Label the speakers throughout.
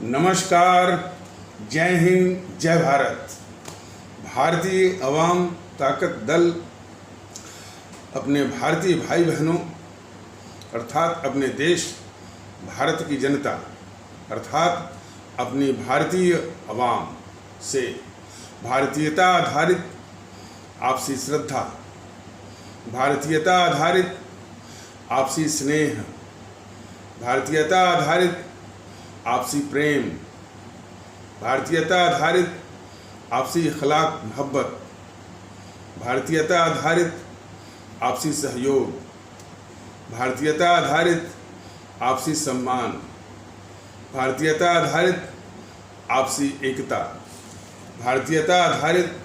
Speaker 1: नमस्कार, जय हिंद, जय भारत। भारतीय अवाम ताकत दल अपने भारतीय भाई बहनों अर्थात अपने देश भारत की जनता अर्थात अपनी भारतीय अवाम से भारतीयता आधारित आपसी श्रद्धा, भारतीयता आधारित आपसी स्नेह, भारतीयता आधारित आपसी प्रेम, भारतीयता आधारित आपसी अखलाक मोहब्बत, भारतीयता आधारित आपसी सहयोग, भारतीयता आधारित आपसी सम्मान, भारतीयता आधारित आपसी एकता, भारतीयता आधारित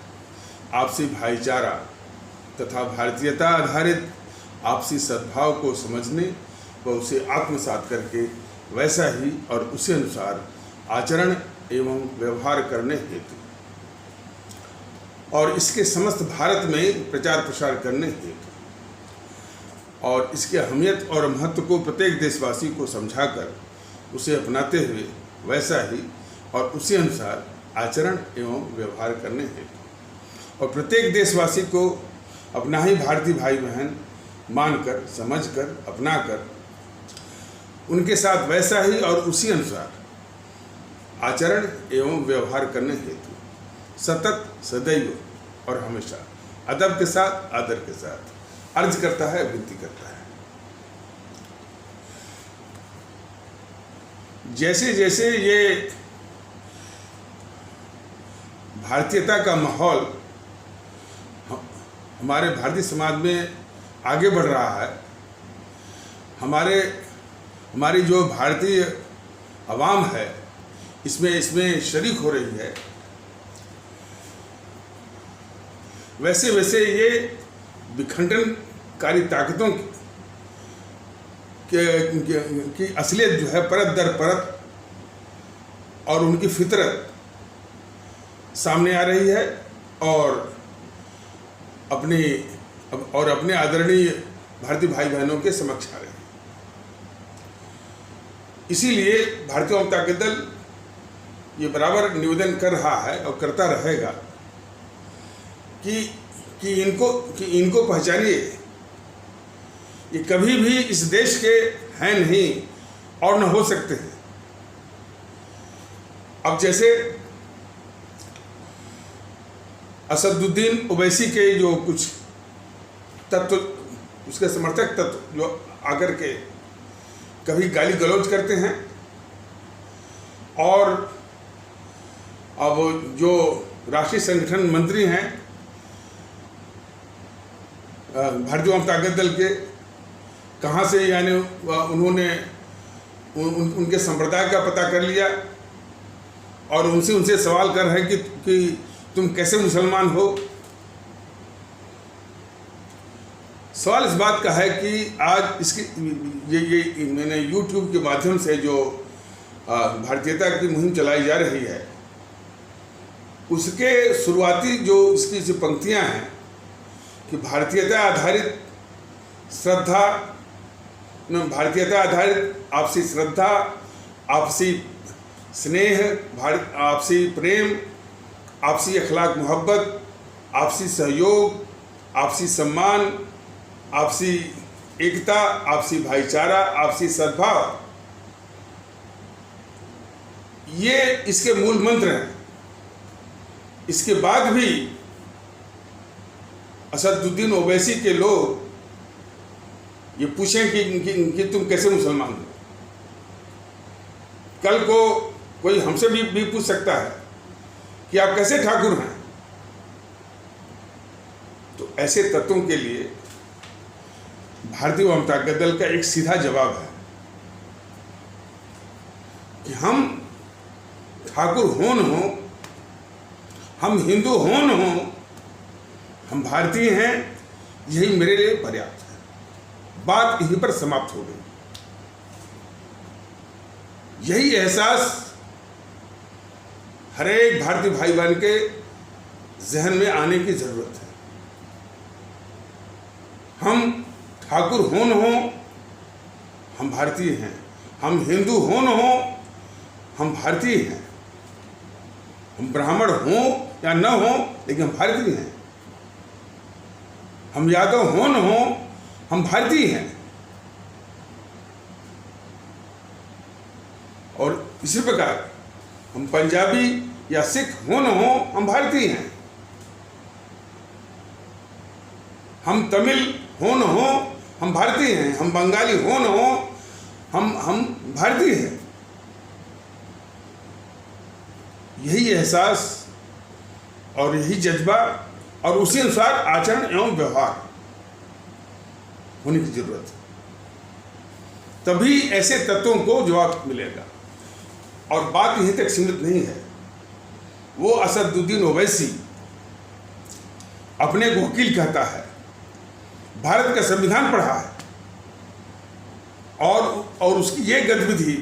Speaker 1: आपसी भाईचारा तथा भारतीयता आधारित आपसी सद्भाव को समझने व उसे आत्मसात करके वैसा ही और उसी अनुसार आचरण एवं व्यवहार करने हेतु और इसके समस्त भारत में प्रचार प्रसार करने हेतु और इसके अहमियत और महत्व को प्रत्येक देशवासी को समझाकर उसे अपनाते हुए वैसा ही और उसी अनुसार आचरण एवं व्यवहार करने हेतु और प्रत्येक देशवासी को अपना ही भारतीय भाई बहन मानकर, समझकर, अपनाकर उनके साथ वैसा ही और उसी अनुसार आचरण एवं व्यवहार करने हेतु सतत, सदैव और हमेशा अदब के साथ, आदर के साथ अर्ज करता है, विनती करता है। जैसे जैसे ये भारतीयता का माहौल हमारे भारतीय समाज में आगे बढ़ रहा है, हमारी जो भारतीय अवाम है इसमें शरीक हो रही है, वैसे वैसे ये विखंडनकारी ताकतों की असलियत जो है परत दर परत और उनकी फितरत सामने आ रही है और अपने आदरणीय भारतीय भाई बहनों के समक्ष आ रही है। इसीलिए भारतीय जनता ताकत दल ये बराबर निवेदन कर रहा है और करता रहेगा कि इनको पहचानिए, ये कभी भी इस देश के हैं नहीं और न हो सकते हैं। अब जैसे असदुद्दीन ओवैसी के जो कुछ तत्व, उसके समर्थक तत्व जो आकर के कभी गाली गलौज करते हैं और अब जो राष्ट्रीय संगठन मंत्री हैं भारतीय जनता ताकत दल के, कहाँ से यानी उन्होंने उनके संप्रदाय का पता कर लिया और उनसे सवाल कर रहे हैं कि तुम कैसे मुसलमान हो। सवाल इस बात का है कि आज इसकी ये मैंने YouTube के माध्यम से जो भारतीयता की मुहिम चलाई जा रही है उसके शुरुआती जो इसकी जो पंक्तियां हैं कि भारतीयता आधारित श्रद्धा, भारतीयता आधारित आपसी श्रद्धा, आपसी स्नेह, आपसी प्रेम, आपसी अखलाक मोहब्बत, आपसी सहयोग, आपसी सम्मान, आपसी एकता, आपसी भाईचारा, आपसी सद्भाव, ये इसके मूल मंत्र हैं। इसके बाद भी असदुद्दीन ओवैसी के लोग ये पूछें कि तुम कैसे मुसलमान हो। कल को कोई हमसे भी पूछ सकता है कि आप कैसे ठाकुर हैं। तो ऐसे तत्वों के लिए भारतीय जनता ताकत दल का एक सीधा जवाब है कि हम ठाकुर हो न हो, हम हिंदू हो न हो, हम भारतीय हैं, यही मेरे लिए पर्याप्त है। बात यहीं पर समाप्त हो गई। यही एहसास हर एक भारतीय भाई बहन के जहन में आने की जरूरत है। हम ठाकुर हो न हो, हम भारतीय हैं, हम हिंदू हो न हो, हम भारतीय हैं। हम ब्राह्मण हों या न हों, लेकिन हम भारतीय हैं। हम यादव हों न हों, हम भारतीय हैं। और इसी प्रकार हम पंजाबी या सिख हों न हों, हम भारतीय हैं। हम तमिल हों न हों, हम भारतीय हैं। हम बंगाली हों न हों, हम भारतीय हैं। यही एहसास और यही जज्बा और उसी अनुसार आचरण एवं व्यवहार होने की जरूरत है, तभी ऐसे तत्वों को जवाब मिलेगा। और बात यहीं तक सीमित नहीं है। वो असदुद्दीन ओवैसी अपने को वकील कहता है, भारत का संविधान पढ़ा है और उसकी ये गतिविधि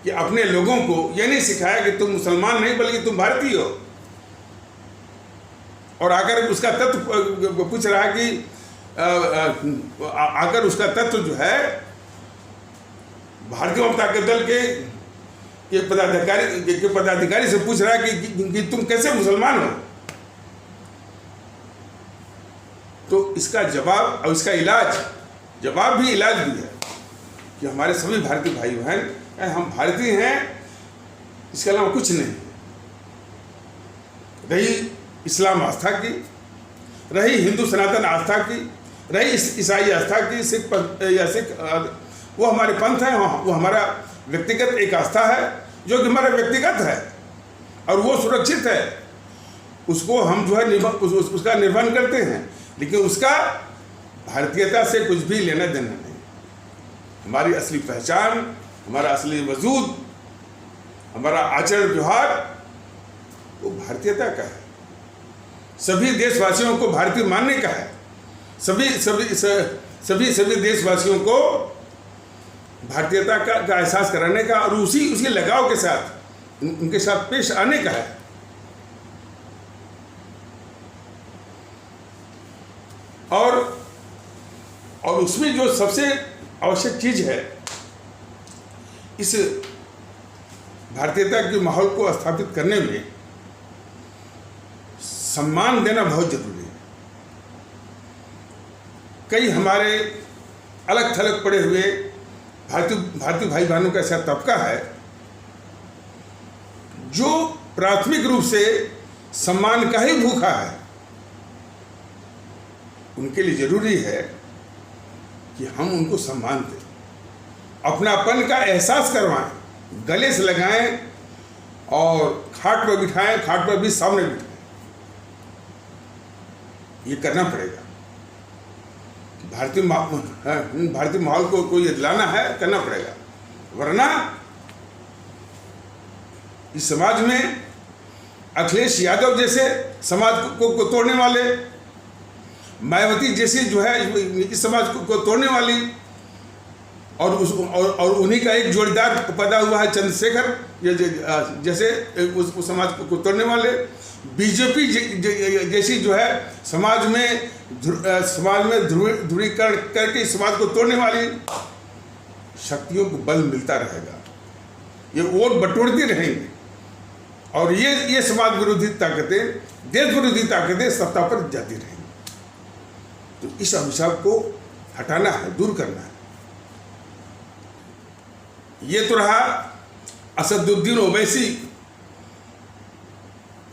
Speaker 1: कि अपने लोगों को यह नहीं सिखाया कि तुम मुसलमान नहीं बल्कि तुम भारतीय हो। और आकर उसका तत्व पूछ रहा है कि आकर उसका तत्व जो है भारतीय जनता दल के पदाधिकारी से पूछ रहा है कि तुम कैसे मुसलमान हो। तो इसका जवाब और इसका जवाब भी इलाज भी है कि हमारे सभी भारतीय भाई बहन हम भारतीय हैं, इसके अलावा कुछ नहीं। रही इस्लाम आस्था की, रही हिंदू सनातन आस्था की, रही ईसाई आस्था की, सिख वो हमारे पंथ है, वो हमारा व्यक्तिगत एक आस्था है जो कि हमारा व्यक्तिगत है और वो सुरक्षित है। उसको हम जो है उसका निर्वहन करते हैं, लेकिन उसका भारतीयता से कुछ भी लेना देना नहीं। हमारी असली पहचान, हमारा असली वजूद, हमारा आचरण व्यवहार वो भारतीयता का है। सभी देशवासियों को भारतीय मानने का है। सभी देशवासियों को भारतीयता का एहसास कराने का और उसी लगाव के साथ उनके साथ पेश आने का है। और उसमें जो सबसे आवश्यक चीज है, इस भारतीयता के माहौल को स्थापित करने में सम्मान देना बहुत जरूरी है। कई हमारे अलग थलग पड़े हुए भारतीय भाई बहनों का ऐसा तबका है जो प्राथमिक रूप से सम्मान का ही भूखा है। उनके लिए जरूरी है कि हम उनको सम्मान दें, अपनापन का एहसास करवाएं, गले से लगाएं और खाट पर बिठाएं, खाट पर भी सामने बिठाएं। ये करना पड़ेगा। भारतीय माहौल को ये दिलाना है, करना पड़ेगा, वरना इस समाज में अखिलेश यादव जैसे समाज को तोड़ने वाले, मायावती जैसी जो है इस समाज को तोड़ने वाली, और उन्हीं का एक जोड़ीदार पैदा हुआ है चंद्रशेखर जैसे उस समाज को तोड़ने वाले, बीजेपी जैसी जो है समाज में ध्रुवीकरण करके समाज को तोड़ने वाली शक्तियों को बल मिलता रहेगा। ये वोट बटोरती रहेंगी और ये समाज विरोधी ताकतें, देश विरोधी ताकतें सत्ता पर जाती रहेंगी। तो इस अभिशाप को हटाना है, दूर करना है। ये तो रहा असदुद्दीन ओवैसी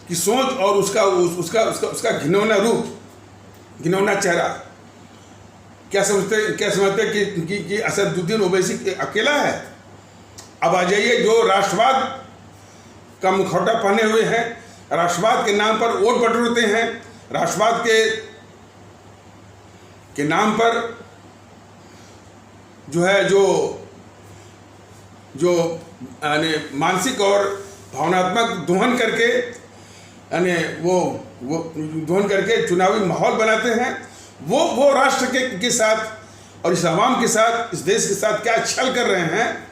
Speaker 1: की सोच और उसका घिनौना रूप, घिनौना चेहरा। क्या समझते कि असदुद्दीन ओवैसी अकेला है? अब आ जाइए जो राष्ट्रवाद का मुखौटा पहने हुए हैं, राष्ट्रवाद के नाम पर वोट बटोरते हैं, राष्ट्रवाद के नाम पर जो है जो मानसिक और भावनात्मक दोहन करके वो दोहन करके चुनावी माहौल बनाते हैं। वो राष्ट्र के साथ और इस आवाम के साथ, इस देश के साथ क्या छल कर रहे हैं,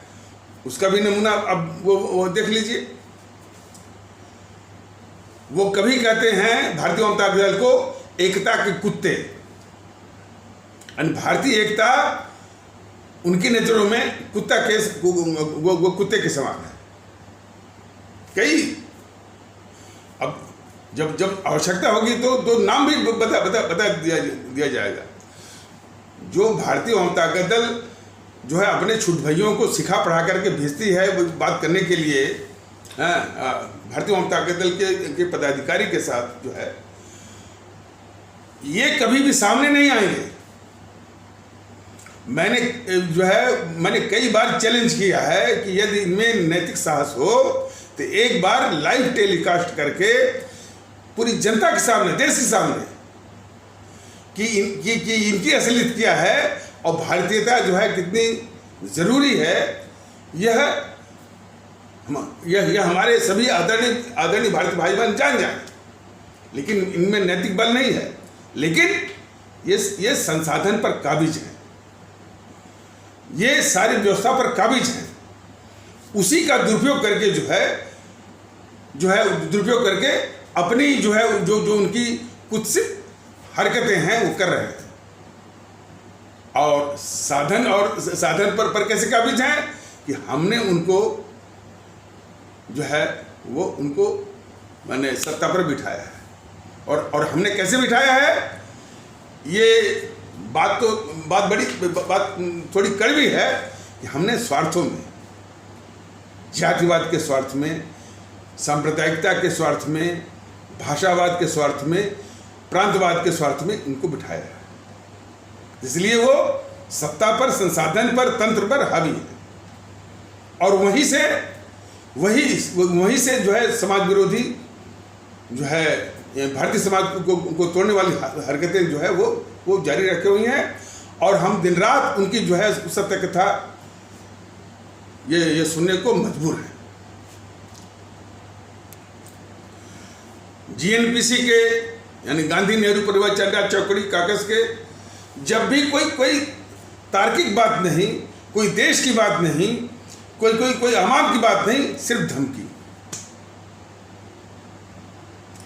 Speaker 1: उसका भी नमूना अब वो देख लीजिए। वो कभी कहते हैं भारतीय जनता दल को एकता के कुत्ते, भारतीय एकता उनकी नजरों में कुत्ते के समान है। कई, अब जब आवश्यकता होगी तो नाम भी बता दिया जाएगा। जो भारतीय वामताकत दल जो है अपने छुट भाइयों को सिखा पढ़ा करके भेजती है बात करने के लिए, भारतीय वामताकत दल के पदाधिकारी के साथ जो है, ये कभी भी सामने नहीं आएंगे। मैंने कई बार चैलेंज किया है कि यदि इनमें नैतिक साहस हो तो एक बार लाइव टेलीकास्ट करके पूरी जनता के सामने, देश के सामने कि इनकी असलियत क्या है और भारतीयता जो है कितनी जरूरी है, यह हमारे सभी आदरणीय भारतीय भाई बहन जान जाए। लेकिन इनमें नैतिक बल नहीं है, लेकिन ये संसाधन पर काबिज है, ये सारी व्यवस्था पर काबिज है। उसी का दुरुपयोग करके दुरुपयोग करके अपनी जो उनकी कुत्सित हरकतें हैं वो कर रहे थे। और साधन पर कैसे काबिज हैं कि हमने उनको उनको मैंने सत्ता पर बिठाया है। और हमने कैसे बिठाया है, ये बात थोड़ी कड़वी है कि हमने स्वार्थों में, जातिवाद के स्वार्थ में, सांप्रदायिकता के स्वार्थ में, भाषावाद के स्वार्थ में, प्रांतवाद के स्वार्थ में इनको बिठाया है। इसलिए वो सत्ता पर, संसाधन पर, तंत्र पर हावी है। और वहीं से जो है समाज विरोधी जो है भारतीय समाज को तोड़ने वाली हरकतें जो है वो जारी रखे हुई हैं। और हम दिन रात उनकी जो है सत्य कथा ये सुनने को मजबूर हैं। जीएनपीसी के यानी गांधी नेहरू परिवार चंदा चौकड़ी कागज के जब भी कोई तार्किक बात नहीं, कोई देश की बात नहीं, कोई अमाम की बात नहीं, सिर्फ धमकी।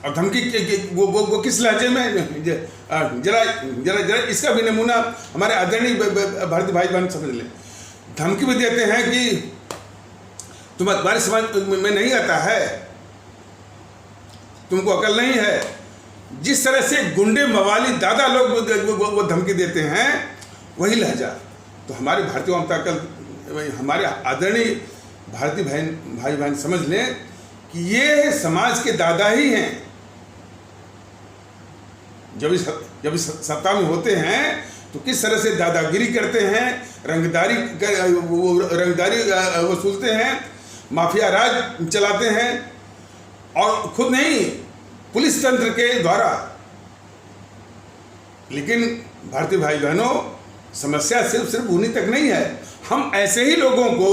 Speaker 1: और धमकी वो किस लहजे में, जरा इसका भी नमूना हमारे आदरणीय भारतीय भाई बहन समझ लें। धमकी भी देते हैं कि तुम्हारे समाज में नहीं आता है, तुमको अकल नहीं है। जिस तरह से गुंडे मवाली दादा लोग वो धमकी देते हैं, वही लहजा तो हमारे भारतीय वामताकत, हमारे आदरणीय भारतीय भाई बहन समझ लें कि ये समाज के दादा ही हैं। जब इस सत्ता में होते हैं तो किस तरह से दादागिरी करते हैं, रंगदारी वसूलते हैं, माफिया राज चलाते हैं, और खुद नहीं पुलिस तंत्र के द्वारा। लेकिन भारतीय भाई बहनों, समस्या सिर्फ उन्हीं तक नहीं है। हम ऐसे ही लोगों को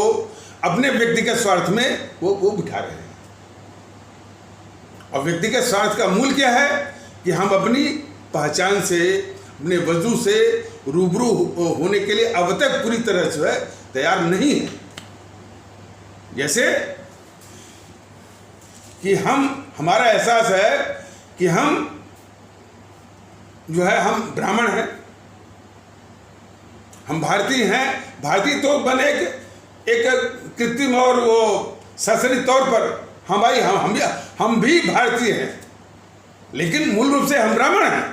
Speaker 1: अपने व्यक्तिगत स्वार्थ में वो बिठा रहे हैं। और व्यक्तिगत स्वार्थ का मूल क्या है कि हम अपनी पहचान से, अपने वजू से रूबरू होने के लिए अब तक पूरी तरह से तैयार नहीं है। जैसे कि हमारा एहसास है कि हम ब्राह्मण हैं, हम भारतीय हैं। भारतीय तो बने एक कृत्रिम और वो शास्त्रीय तौर पर हम भी भारतीय हैं, लेकिन मूल रूप से हम ब्राह्मण हैं,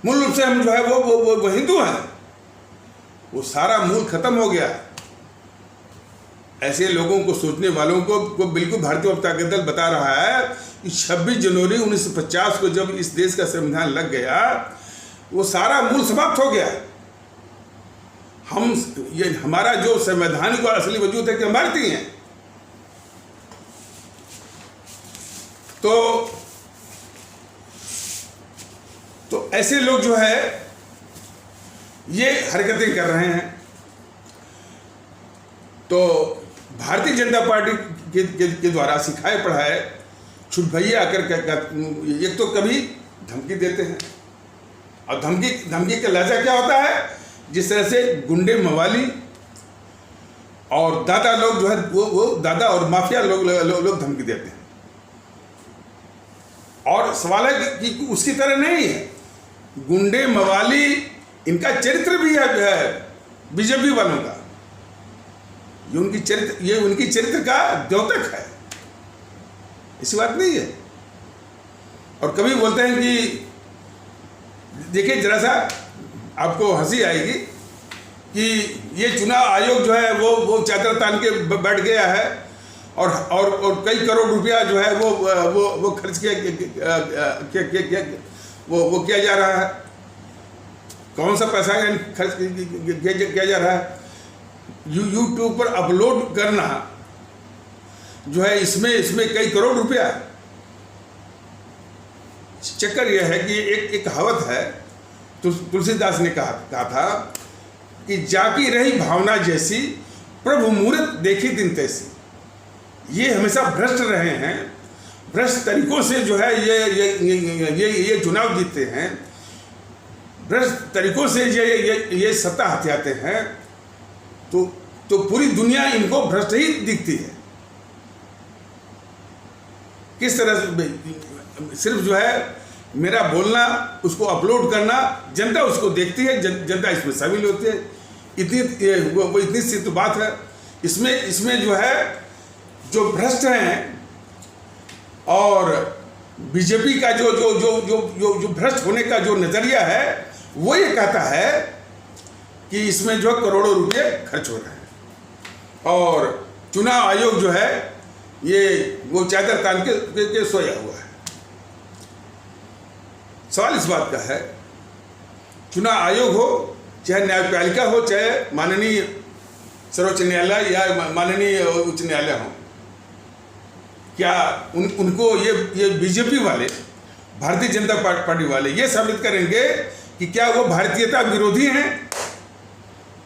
Speaker 1: मूल रूप से हम वो हिंदू हैं। वो सारा मूल खत्म हो गया। ऐसे लोगों को, सोचने वालों को बिल्कुल भारतीय वामताकत दल बता रहा है कि 26 जनवरी 1950 को जब इस देश का संविधान लग गया, वो सारा मूल समाप्त हो गया। हमारा जो संवैधानिक और असली वजूद है कि हम भारतीय हैं। तो ऐसे लोग जो है ये हरकतें कर रहे हैं। तो भारतीय जनता पार्टी के द्वारा सिखाए पढ़ाए छुट भैया आकर एक तो कभी धमकी देते हैं, और धमकी का लहजा क्या होता है, जिस तरह से गुंडे मवाली और दादा लोग जो है वो दादा और माफिया लोग धमकी देते हैं। और सवाल है कि उसकी तरह नहीं है। गुंडे मवाली इनका चरित्र भी है बीजेपी वालों का। ये उनकी चरित्र का द्योतक है। ऐसी बात नहीं है। और कभी बोलते हैं कि देखिए, जरा सा आपको हंसी आएगी कि ये चुनाव आयोग जो है वो चादर तान के बैठ गया है और कई करोड़ रुपया जो है वो खर्च वो किया जा रहा है। कौन सा पैसा खर्च किया जा रहा है? यूट्यूब पर अपलोड करना जो है, इसमें कई करोड़ रुपया। चक्कर यह है कि एक कहावत है, तुलसीदास ने कहा था कि जाकी रही भावना जैसी, प्रभु मूरत देखी दिन तैसी। ये हमेशा भ्रष्ट रहे हैं, भ्रष्ट तरीकों से जो है ये चुनाव जीतते हैं, भ्रष्ट तरीकों से ये सत्ता हथियाते हैं। तो पूरी दुनिया इनको भ्रष्ट ही दिखती है। किस तरह से सिर्फ जो है मेरा बोलना, उसको अपलोड करना, जनता उसको देखती है, जनता इसमें शामिल होती है। इतनी सी तो बात है। इसमें जो है जो भ्रष्ट हैं और बीजेपी का जो भ्रष्ट होने का जो नजरिया है, वो ये कहता है कि इसमें जो करोड़ों रुपए खर्च हो रहे हैं और चुनाव आयोग जो है वो चादर तान के सोया हुआ है। सवाल इस बात का है, चुनाव आयोग हो, चाहे न्यायपालिका हो, चाहे माननीय सर्वोच्च न्यायालय या माननीय उच्च न्यायालय हो, क्या उनको ये बीजेपी वाले, भारतीय जनता पार्टी वाले ये साबित करेंगे कि क्या वो भारतीयता विरोधी हैं?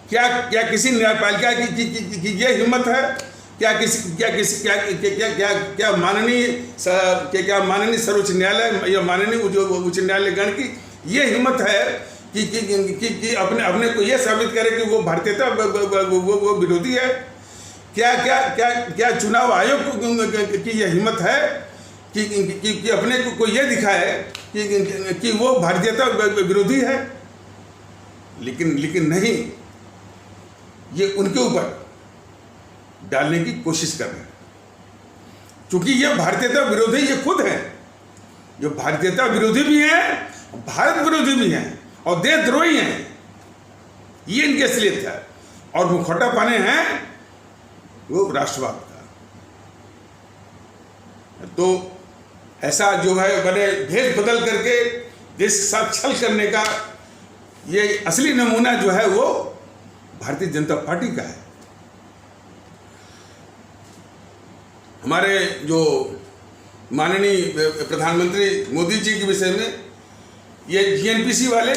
Speaker 1: क्या किसी न्यायपालिका की ये हिम्मत है? क्या माननीय सर्वोच्च न्यायालय या माननीय उच्च न्यायालय गण की ये हिम्मत है कि अपने को ये साबित करे कि वो भारतीयता वो विरोधी है? क्या चुनाव आयोग की ये हिम्मत है कि अपने को ये दिखाए कि वो भारतीयता विरोधी है? लेकिन नहीं, ये उनके ऊपर डालने की कोशिश कर रहे हैं, क्योंकि ये भारतीयता विरोधी ये खुद हैं। जो भारतीयता विरोधी भी हैं, भारत विरोधी भी हैं और देशद्रोही हैं। ये इनकी असलियत है और मुखौटा पाने हैं वो राष्ट्रवाद का। तो ऐसा जो है बने भेद बदल करके देश के साथ छल करने का ये असली नमूना जो है वो भारतीय जनता पार्टी का है। हमारे जो माननीय प्रधानमंत्री मोदी जी के विषय में ये जीएनपीसी वाले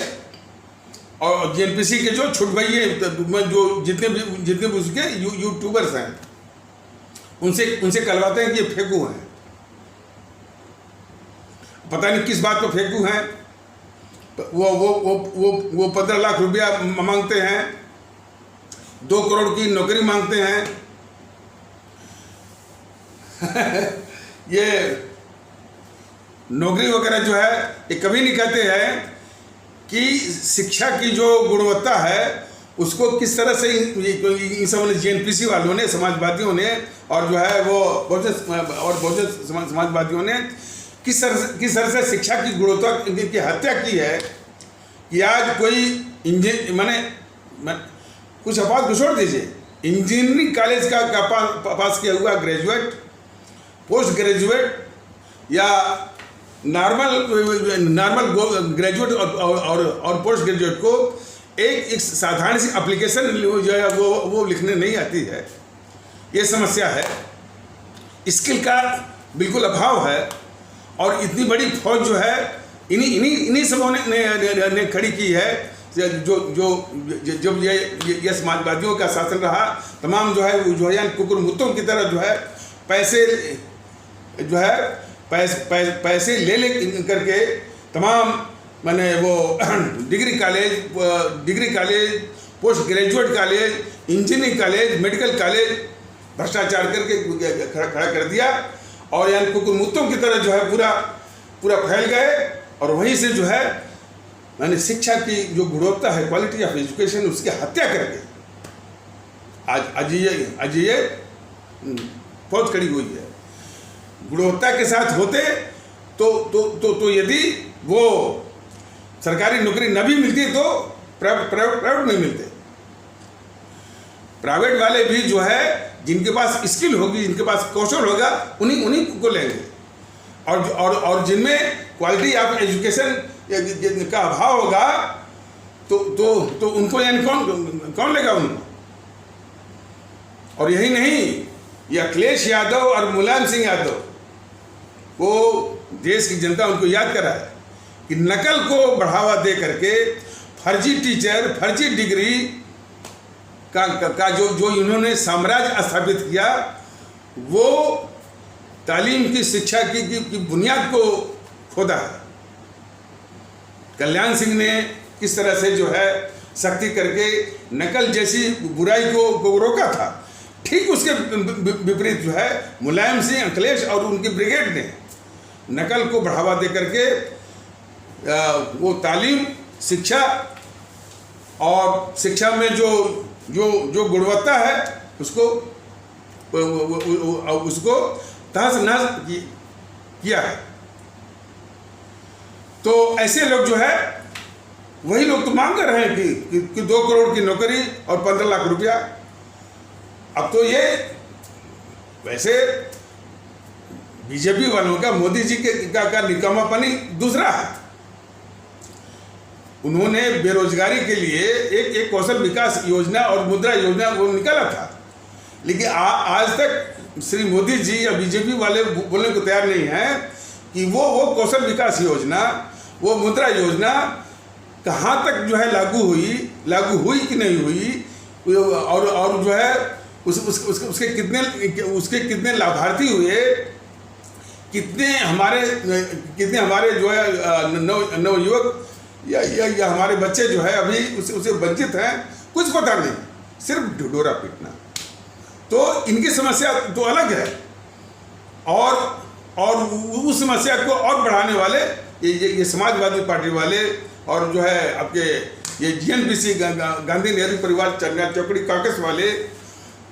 Speaker 1: और जीएनपीसी के जो छुटभइये जो जितने भी उसके यूट्यूबर्स हैं, उनसे कहलवाते हैं कि ये फेंकू हैं। पता नहीं किस बात पर फेंकू हैं। वो 15 लाख रुपया मांगते हैं, 2 करोड़ की नौकरी मांगते हैं। ये नौकरी वगैरह जो है ये कभी नहीं कहते हैं कि शिक्षा की जो गुणवत्ता है उसको किस तरह से इन सब ने जीएनपीसी वालों ने, समाजवादियों ने और जो है वो बहुजन समाजवादियों ने किस तरह से शिक्षा की गुणवत्ता की हत्या की है कि आज कोई कुछ आपात को छोड़ दीजिए, इंजीनियरिंग कॉलेज का पास किया हुआ ग्रेजुएट, पोस्ट ग्रेजुएट या नॉर्मल ग्रेजुएट और पोस्ट ग्रेजुएट को एक साधारण सी एप्लीकेशन जो है वो लिखने नहीं आती है। ये समस्या है। स्किल का बिल्कुल अभाव है और इतनी बड़ी फौज जो है इन्हीं सबों ने खड़ी की है। जब ये समाजवादियों का शासन रहा, तमाम जो है कुकुर मुत्तों की तरह जो है पैसे ले करके तमाम माने वो degree college, post graduate college, engineering college, medical college भ्रष्टाचार करके खड़ा कर दिया और यानी कुकुर मुत्तों की तरह जो है पूरा फैल गए और वहीं से जो है मैंने शिक्षा की जो गुणवत्ता है, क्वालिटी ऑफ एजुकेशन, उसकी हत्या करके आज ये फौज खड़ी हुई है। गुणवत्ता के साथ होते तो यदि वो सरकारी नौकरी न भी मिलती तो प्राइवेट में मिलते। प्राइवेट वाले भी जो है जिनके पास स्किल होगी, जिनके पास कौशल होगा, उन्हीं को लेंगे। और जिनमें क्वालिटी ऑफ एजुकेशन का अभाव होगा तो उनको यानी कौन लेगा उनको। और यही नहीं, ये अखिलेश यादव और मुलायम सिंह यादव को देश की जनता उनको याद करा है कि नकल को बढ़ावा दे करके फर्जी टीचर, फर्जी डिग्री का जो इन्होंने साम्राज्य स्थापित किया, वो तालीम की शिक्षा की बुनियाद को खोदा है। कल्याण सिंह ने किस तरह से जो है सख्ती करके नकल जैसी बुराई को रोका था, ठीक उसके विपरीत जो है मुलायम सिंह, अखिलेश और उनकी ब्रिगेड ने नकल को बढ़ावा दे करके वो तालीम, शिक्षा और शिक्षा में जो गुणवत्ता है उसको तहस नहस किया है। तो ऐसे लोग जो है वही लोग तो मांग रहे हैं कि 2 करोड़ की नौकरी और 15 लाख रुपया। अब तो ये वैसे बीजेपी वालों का, मोदी जी का निकम्मापनी दूसरा है। उन्होंने बेरोजगारी के लिए एक कौशल विकास योजना और मुद्रा योजना वो निकाला था, लेकिन आज तक श्री मोदी जी या बीजेपी वाले बोलने को तैयार नहीं है कि वो कौशल विकास योजना, वो मुद्रा योजना कहाँ तक जो है लागू हुई कि नहीं हुई, और जो है उसके कितने लाभार्थी हुए, कितने हमारे जो है नवयुवक या हमारे बच्चे जो है अभी उसे वंचित हैं, कुछ पता नहीं, सिर्फ ढिढोरा पीटना। तो इनकी समस्या तो अलग है, और उस समस्या को और बढ़ाने वाले ये समाजवादी पार्टी वाले और जो है आपके ये जीएनपीसी गांधी नेहरू परिवार चन्या चौकड़ी कांग्रेस वाले,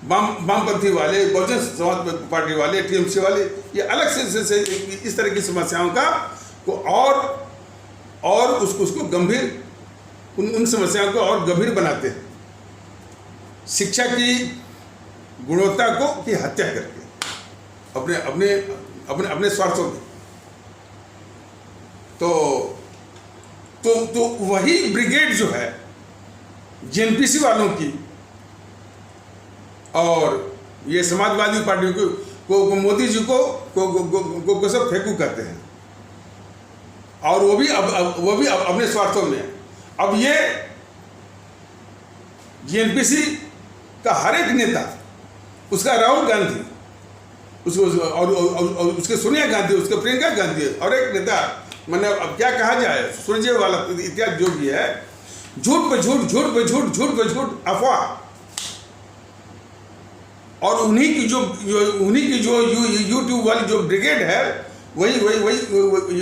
Speaker 1: वामपंथी वाले, बहुजन समाज पार्टी वाले, टीएमसी वाले, ये अलग से इस तरह की समस्याओं का को और उसको गंभीर, उन समस्याओं को और गंभीर बनाते हैं, शिक्षा की गुणवत्ता की हत्या करके अपने स्वार्थों में। तो वही ब्रिगेड जो है जीएनपीसी वालों की और ये समाजवादी पार्टी को मोदी जी को सब फेंकू कहते हैं, और वो भी अपने स्वार्थों में। अब ये जीएनपीसी का हर एक नेता, उसका राहुल गांधी, और उसके सोनिया गांधी, उसके प्रियंका गांधी, और एक नेता, मैंने अब क्या कहा जाए, सुरजेवाला इत्यादि जो भी है, झूठ पे झूठ, झूठ पे झूठ, झूठ पे झूठ, अफवाह। और उन्हीं की जो यूट्यूब वाली जो ब्रिगेड है, वही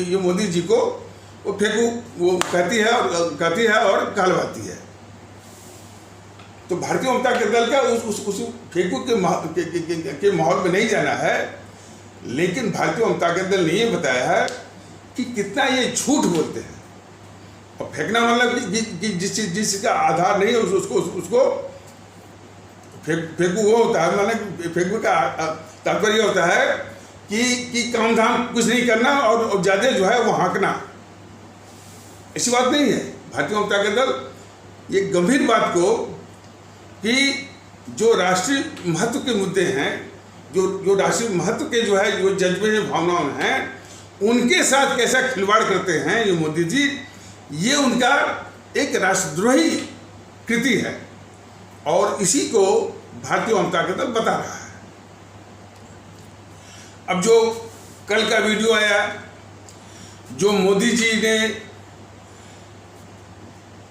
Speaker 1: ये मोदी जी को वो फेंकू वो कहती है और कहलवाती है। तो भारतीय जनता दल का उस फेंकू के माहौल में नहीं जाना है, लेकिन भारतीय जनता दल ने ये बताया है कि कितना ये झूठ बोलते हैं। और फेंकना मतलब कि जिसका आधार नहीं है उसको फेंकू वो होता है, मतलब फेंकू का तात्पर्य होता है कि काम धाम कुछ नहीं करना और ज़्यादा जो है वो हाँकना। ऐसी बात नहीं है। भारतीय जनता दल ये गंभीर बात को कि जो राष्ट्रीय महत्व के मुद्दे हैं, जो राष्ट्रीय महत्व के जो है जो जज्बे भावनाएं हैं, उनके साथ कैसा खिलवाड़ करते हैं ये मोदी जी, ये उनका एक राष्ट्रद्रोही कृति है, और इसी को भारतीय जनता दल बता रहा है। अब जो कल का वीडियो आया, जो मोदी जी ने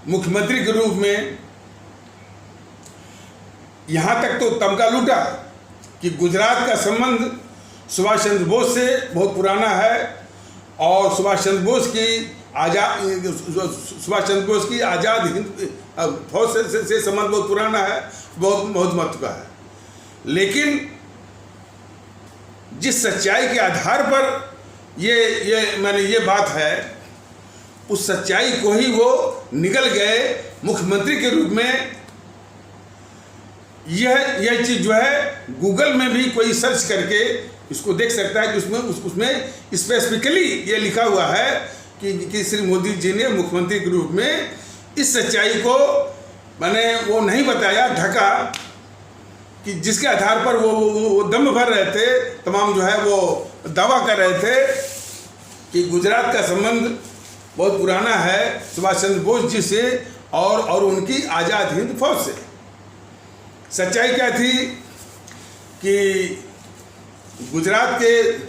Speaker 1: मुख्यमंत्री के रूप में यहाँ तक तो तमगा लूटा कि गुजरात का संबंध सुभाष चंद्र बोस से बहुत पुराना है, और सुभाष चंद्र बोस की आज़ाद हिंद फौज से संबंध बहुत पुराना है, बहुत महत्व का है। लेकिन जिस सच्चाई के आधार पर ये बात है, उस सच्चाई को ही वो निगल गए मुख्यमंत्री के रूप में। यह चीज़ जो है गूगल में भी कोई सर्च करके इसको देख सकता है कि उसमें स्पेसिफिकली ये लिखा हुआ है कि श्री मोदी जी ने मुख्यमंत्री के रूप में इस सच्चाई को वो नहीं बताया, ढका, कि जिसके आधार पर वो दम भर रहे थे, तमाम जो है वो दावा कर रहे थे कि गुजरात का संबंध बहुत पुराना है सुभाष चंद्र बोस जी से और उनकी आज़ाद हिंद फौज से। सच्चाई क्या थी कि गुजरात के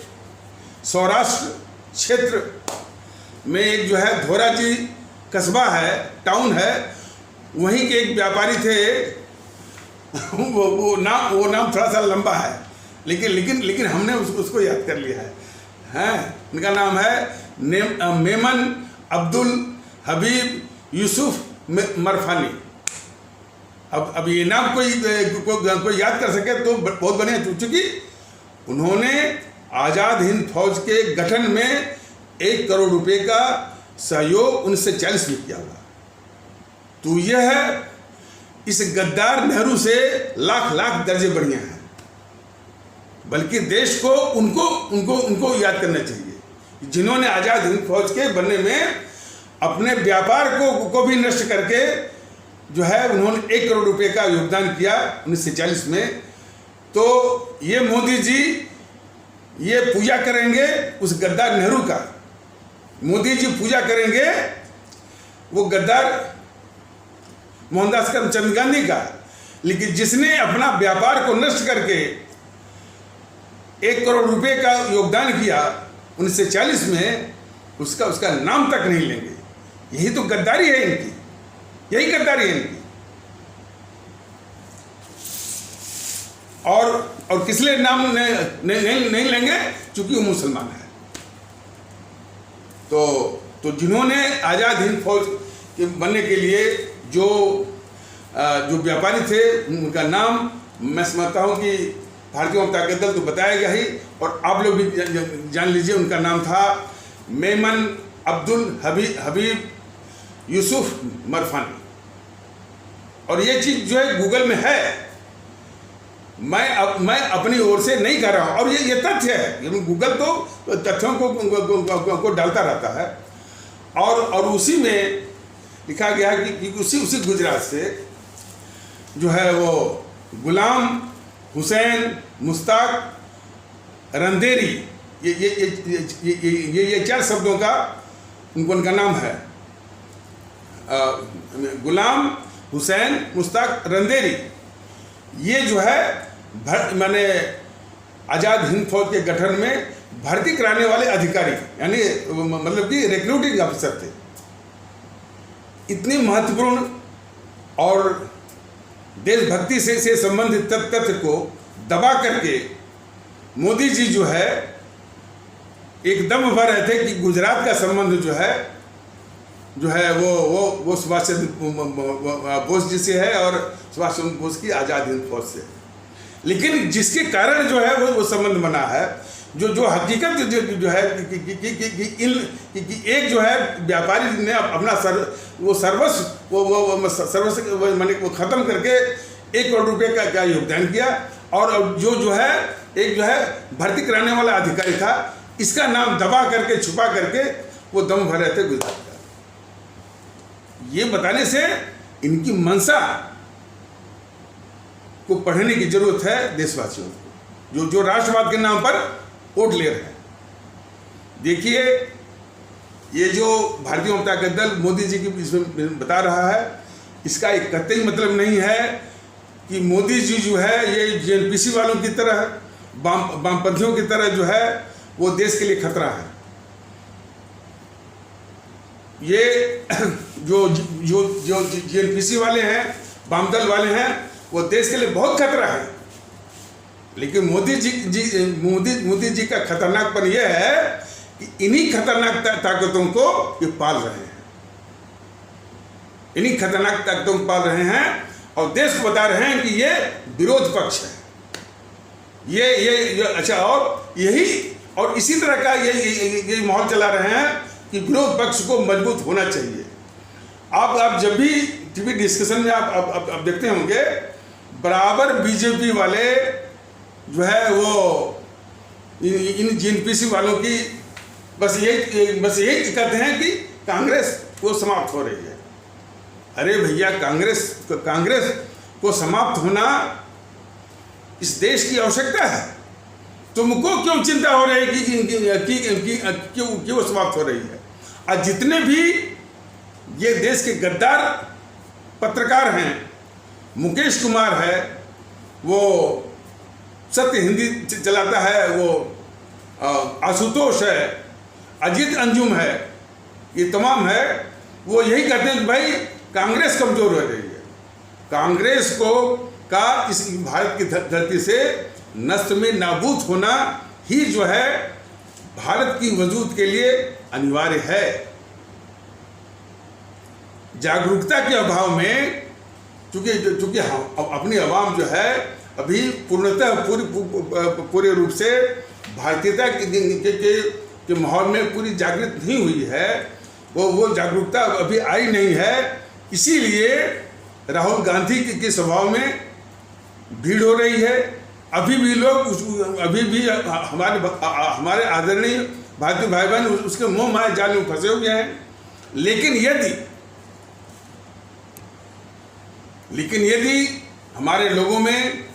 Speaker 1: सौराष्ट्र क्षेत्र में एक जो है धोराजी कस्बा है, टाउन है, वहीं के एक व्यापारी थे। वो नाम थोड़ा सा लंबा है, लेकिन हमने उसको याद कर लिया है। उनका नाम है मेमन अब्दुल हबीब यूसुफ मरफानी। अब ये नाम कोई याद कर सके तो बहुत बढ़िया, चूंकि उन्होंने आज़ाद हिंद फौज के गठन में 1 करोड़ रुपए का सहयोग 1940 में किया हुआ। तो यह इस गद्दार नेहरू से लाख दर्जे बढ़िया है। बल्कि देश को उनको याद करना चाहिए जिन्होंने आज़ाद हिंद फौज के बनने में अपने व्यापार को भी नष्ट करके जो है उन्होंने 1 करोड़ रुपए का योगदान किया 1940 में। तो ये मोदी जी ये पूजा करेंगे उस गद्दार नेहरू का, मोदी जी पूजा करेंगे वो गद्दार मोहनदास करमचंद गांधी का। लेकिन जिसने अपना व्यापार को नष्ट करके 1 करोड़ रुपए का योगदान किया 1940 में, उसका नाम तक नहीं लेंगे। यही तो गद्दारी है इनकी, यही गद्दारी है इनकी। और किस लिए नाम नहीं लेंगे? क्योंकि वो मुसलमान है। तो जिन्होंने आज़ाद हिंद फौज के बनने के लिए जो व्यापारी थे, उनका नाम मैं समझता हूँ कि भारतीय जनता दल तो बताया गया ही, और आप लोग भी जान लीजिए। उनका नाम था मेमन अब्दुल हबीब यूसुफ मरफानी। और ये चीज़ जो है गूगल में है, मैं अपनी ओर से नहीं कर रहा हूँ। और ये तथ्य है, गूगल तो तथ्यों को डालता रहता है। और उसी में लिखा गया है कि उसी गुजरात से जो है वो गुलाम हुसैन मुश्ताक रंधेरी, ये 4 शब्दों का उनका नाम है। गुलाम हुसैन मुश्ताक रंधेरी, ये जो है माने आज़ाद हिंद फौज के गठन में भर्ती कराने वाले अधिकारी, यानी मतलब कि रिक्रूटिंग अफसर थे। इतनी महत्वपूर्ण और देशभक्ति से संबंधित तथ्य को दबा करके मोदी जी जो है एकदम भर रहे थे कि गुजरात का संबंध जो है वो सुभाष चंद्र बोस जी से है और सुभाष चंद्र बोस की आज़ाद हिंद फौज से। लेकिन जिसके कारण जो है वो संबंध बना है, जो हकीकत जो है कि एक जो है व्यापारी ने अपना सर्वस्व माने वो ख़त्म करके 1 करोड़ रुपए का योगदान किया, और जो है एक जो है भर्ती कराने वाला अधिकारी था, इसका नाम दबा करके छुपा करके वो दम भर रहे थे गुजरात का। ये बताने से इनकी मंशा को पढ़ने की जरूरत है देशवासियों को, जो राष्ट्रवाद के नाम पर वोट ले रहे हैं। देखिए, ये जो भारतीय जनता दल मोदी जी की इसमें बता रहा है, इसका एक कतई मतलब नहीं है कि मोदी जी जो है ये जेएनपीसी वालों की तरह, वामपंथियों की तरह जो है वो देश के लिए खतरा है। ये जो जेएनपीसी वाले हैं, वामदल वाले हैं, वो देश के लिए बहुत खतरा है। लेकिन मोदी जी का खतरनाकपन यह है कि इन्हीं खतरनाक ताकतों को ये पाल रहे हैं, इन्हीं खतरनाक ताकतों को पाल रहे हैं और देश को बता रहे हैं कि ये विरोध पक्ष है, ये अच्छा, और यही और इसी तरह का ये माहौल चला रहे हैं कि विरोध पक्ष को मजबूत होना चाहिए। आप जब भी टीवी डिस्कशन में आप देखते होंगे, बराबर बीजेपी वाले जो है वो इन जीएनपीसी वालों की बस यही कहते हैं कि कांग्रेस वो समाप्त हो रही है। अरे भैया, कांग्रेस को समाप्त होना इस देश की आवश्यकता है। तुमको क्यों चिंता हो रही है कि वो समाप्त हो रही है? आज जितने भी ये देश के गद्दार पत्रकार हैं, मुकेश कुमार है, वो सत्य हिंदी चलाता है, वो आशुतोष है, अजीत अंजुम है, ये तमाम है, वो यही कहते हैं कि भाई कांग्रेस कमजोर हो रही है। कांग्रेस को का इस भारत की धरती से नष्ट में नाबूद होना ही जो है भारत की वजूद के लिए अनिवार्य है। जागरूकता के अभाव में चूंकि अपनी आवाम जो है अभी पूर्णतः पूरे रूप से भारतीयता के माहौल में पूरी जागृत नहीं हुई है, वो जागरूकता अभी आई नहीं है। इसीलिए राहुल गांधी के स्वभाव में भीड़ हो रही है। अभी भी हमारे आदरणीय भारतीय भाई बहन उसके मोह माया जाल में फंसे हुए हैं। लेकिन यदि हमारे लोगों में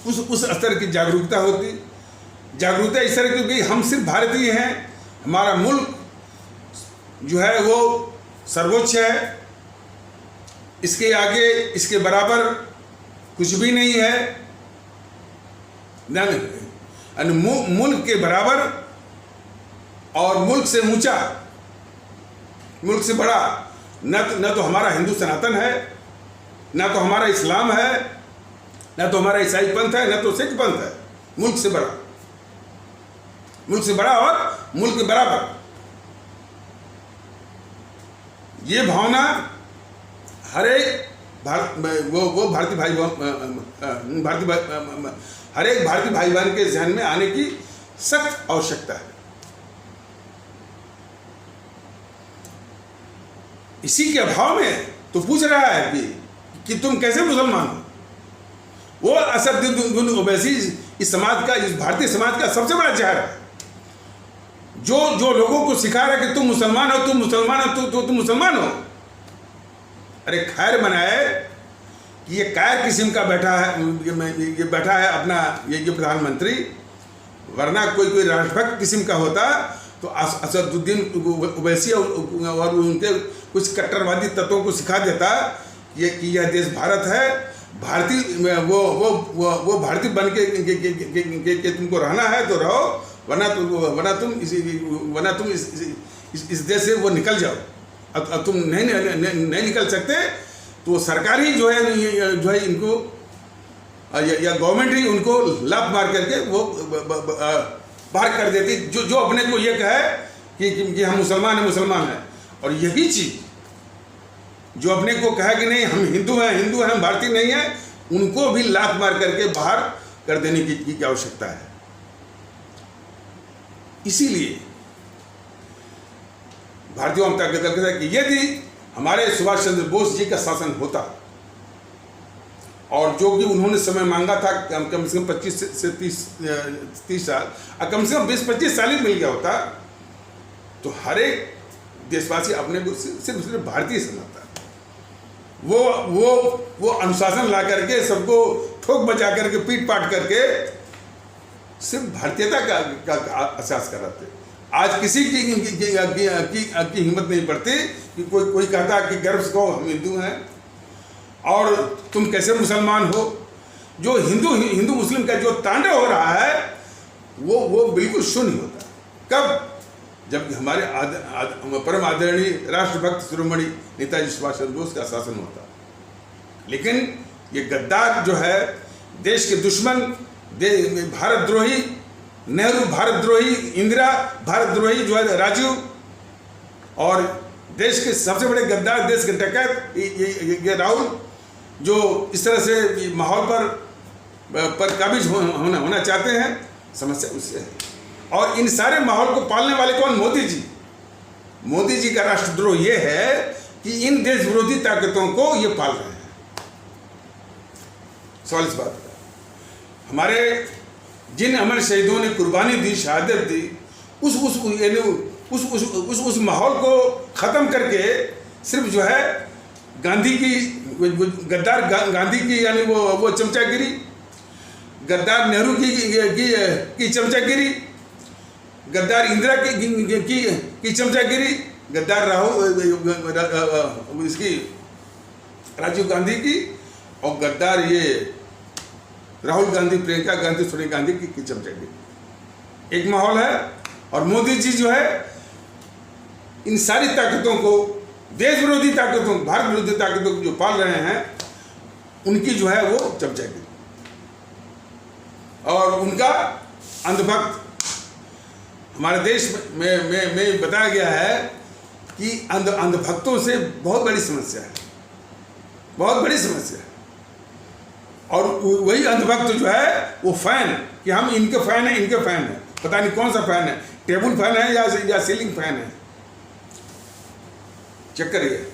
Speaker 1: उस स्तर की जागरूकता होती, जागरूकता इस तरह की कि हम सिर्फ भारतीय हैं, हमारा मुल्क जो है वो सर्वोच्च है, इसके आगे इसके बराबर कुछ भी नहीं है, मुल्क के बराबर और मुल्क से ऊंचा, मुल्क से बड़ा न तो हमारा हिंदू सनातन है, न तो हमारा इस्लाम है, न तो हमारा ईसाई पंथ है, न तो सिख पंथ है। मुल्क से बड़ा और मुल्क के बराबर, ये भावना हर एक हर एक भारतीय भाई बहन के जहन में आने की सख्त आवश्यकता है। इसी के अभाव में तो पूछ रहा है कि तुम कैसे मुसलमान हो। वो असदुद्दीन ओवैसी इस समाज का, इस भारतीय समाज का सबसे बड़ा जहर है, जो लोगों को सिखा रहा है कि तुम मुसलमान हो, तुम मुसलमान हो। अरे खैर मनाए कि ये कायर किस्म का बैठा है अपना ये प्रधानमंत्री, वरना कोई राष्ट्रभक्त किस्म का होता तो असदुद्दीन ओवैसी और उनके कुछ कट्टरवादी तत्वों को सिखा देता कि यह देश भारत है, भारतीय वो भारतीय बन के तुमको रहना है तो रहो, वरना तुम इस देश से वो निकल जाओ। अब तुम नहीं निकल सकते तो सरकार ही जो है इनको या गवर्नमेंट ही उनको लात मार करके वो बाहर कर देती, जो अपने को ये कहे कि हम मुसलमान हैं। और यही चीज जो अपने को कहा कि नहीं हम हिंदू हैं हम भारतीय नहीं हैं, उनको भी लात मार करके बाहर कर देने की आवश्यकता है। इसीलिए भारतीय जनता दल कहता है कि यदि हमारे सुभाष चंद्र बोस जी का शासन होता और जो कि उन्होंने समय मांगा था कम से कम 25 से 30 साल, कम से कम 20-25 साल ही मिल गया होता तो हर एक देशवासी अपने को सिर्फ भारतीय समझता। वो अनुशासन ला करके सबको ठोक बजा करके पीट पाट करके सिर्फ भारतीयता का एहसास कराते। आज किसी की हिम्मत नहीं पड़ती कि कोई कहता कि गर्व से कहो हम हिंदू हैं और तुम कैसे मुसलमान हो। जो हिंदू मुस्लिम का जो तांडव हो रहा है वो बिल्कुल शून्य होता। कब? जब हमारे परम आदरणीय राष्ट्रभक्त शिरोमणि नेताजी सुभाष चंद्र बोस का शासन होता। लेकिन ये गद्दार जो है, देश के दुश्मन, भारतद्रोही नेहरू, भारतद्रोही इंदिरा, भारतद्रोही जो है राजीव, और देश के सबसे बड़े गद्दार, देश के डकैत ये राहुल, जो इस तरह से माहौल पर पर काबिज होना चाहते हैं, समस्या उससे है। और इन सारे माहौल को पालने वाले कौन? मोदी जी। मोदी जी का राष्ट्रद्रोह ये है कि इन देश विरोधी ताकतों को ये पाल रहे हैं। सवाल इस बात का, हमारे जिन अमर शहीदों ने कुर्बानी दी, शहादत दी, उस माहौल को ख़त्म करके सिर्फ जो है गांधी की, गद्दार गांधी की यानी वो चमचागिरी, गद्दार नेहरू की चमचागिरी, गद्दार इंदिरा की चमचागिरी, गद्दार इसकी राजीव गांधी की, और गद्दार ये राहुल गांधी, प्रियंका गांधी, सोनिया गांधी की चमचागिरी। एक माहौल है। और मोदी जी जो है इन सारी ताकतों को, देश विरोधी ताकतों, भारत विरोधी ताकतों को जो पाल रहे हैं, उनकी जो है वो चमचागिरी और उनका अंधभक्त। हमारे देश में बताया गया है कि अंधभक्तों से बहुत बड़ी समस्या है, बहुत बड़ी समस्या है। और वही अंधभक्त जो है वो फैन, कि हम इनके फैन हैं, इनके फैन हैं, पता नहीं कौन सा फैन है, टेबल फैन है या सीलिंग फैन है। चेक करिए।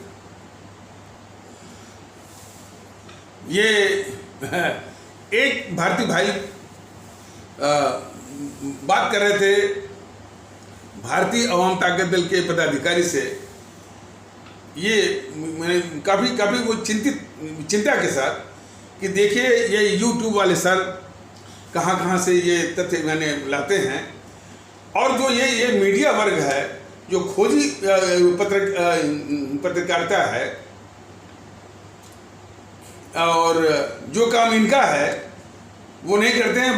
Speaker 1: ये एक भारतीय भाई बात कर रहे थे भारतीय अवाम ताकत दल के पदाधिकारी से, ये मैंने काफ़ी वो चिंता के साथ कि देखिए ये यूट्यूब वाले सर कहाँ से ये तथ्य मैंने लाते हैं, और जो ये मीडिया वर्ग है, जो खोजी पत्रकारिता है, और जो काम इनका है वो नहीं करते हैं,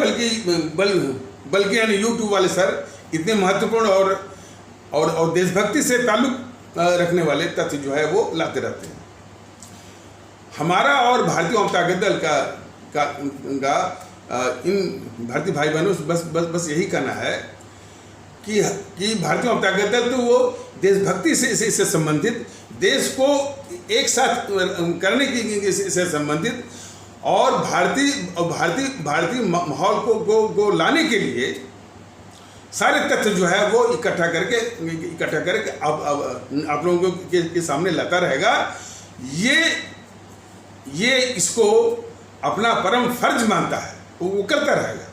Speaker 1: बल्कि यानी यूट्यूब वाले सर इतने महत्वपूर्ण और देशभक्ति से ताल्लुक रखने वाले तथ्य जो है वो लाते रहते हैं। हमारा और भारतीय अवाम ताकत दल का इन भारतीय भाई बहनों से बस यही कहना है कि भारतीय अवाम ताकत दल तो वो देशभक्ति से संबंधित, देश को एक साथ करने की से संबंधित, और भारतीय माहौल को लाने के लिए सारे तथ्य जो है वो इकट्ठा करके आप लोगों के सामने लाता रहेगा। ये इसको अपना परम फर्ज मानता है, वो करता रहेगा।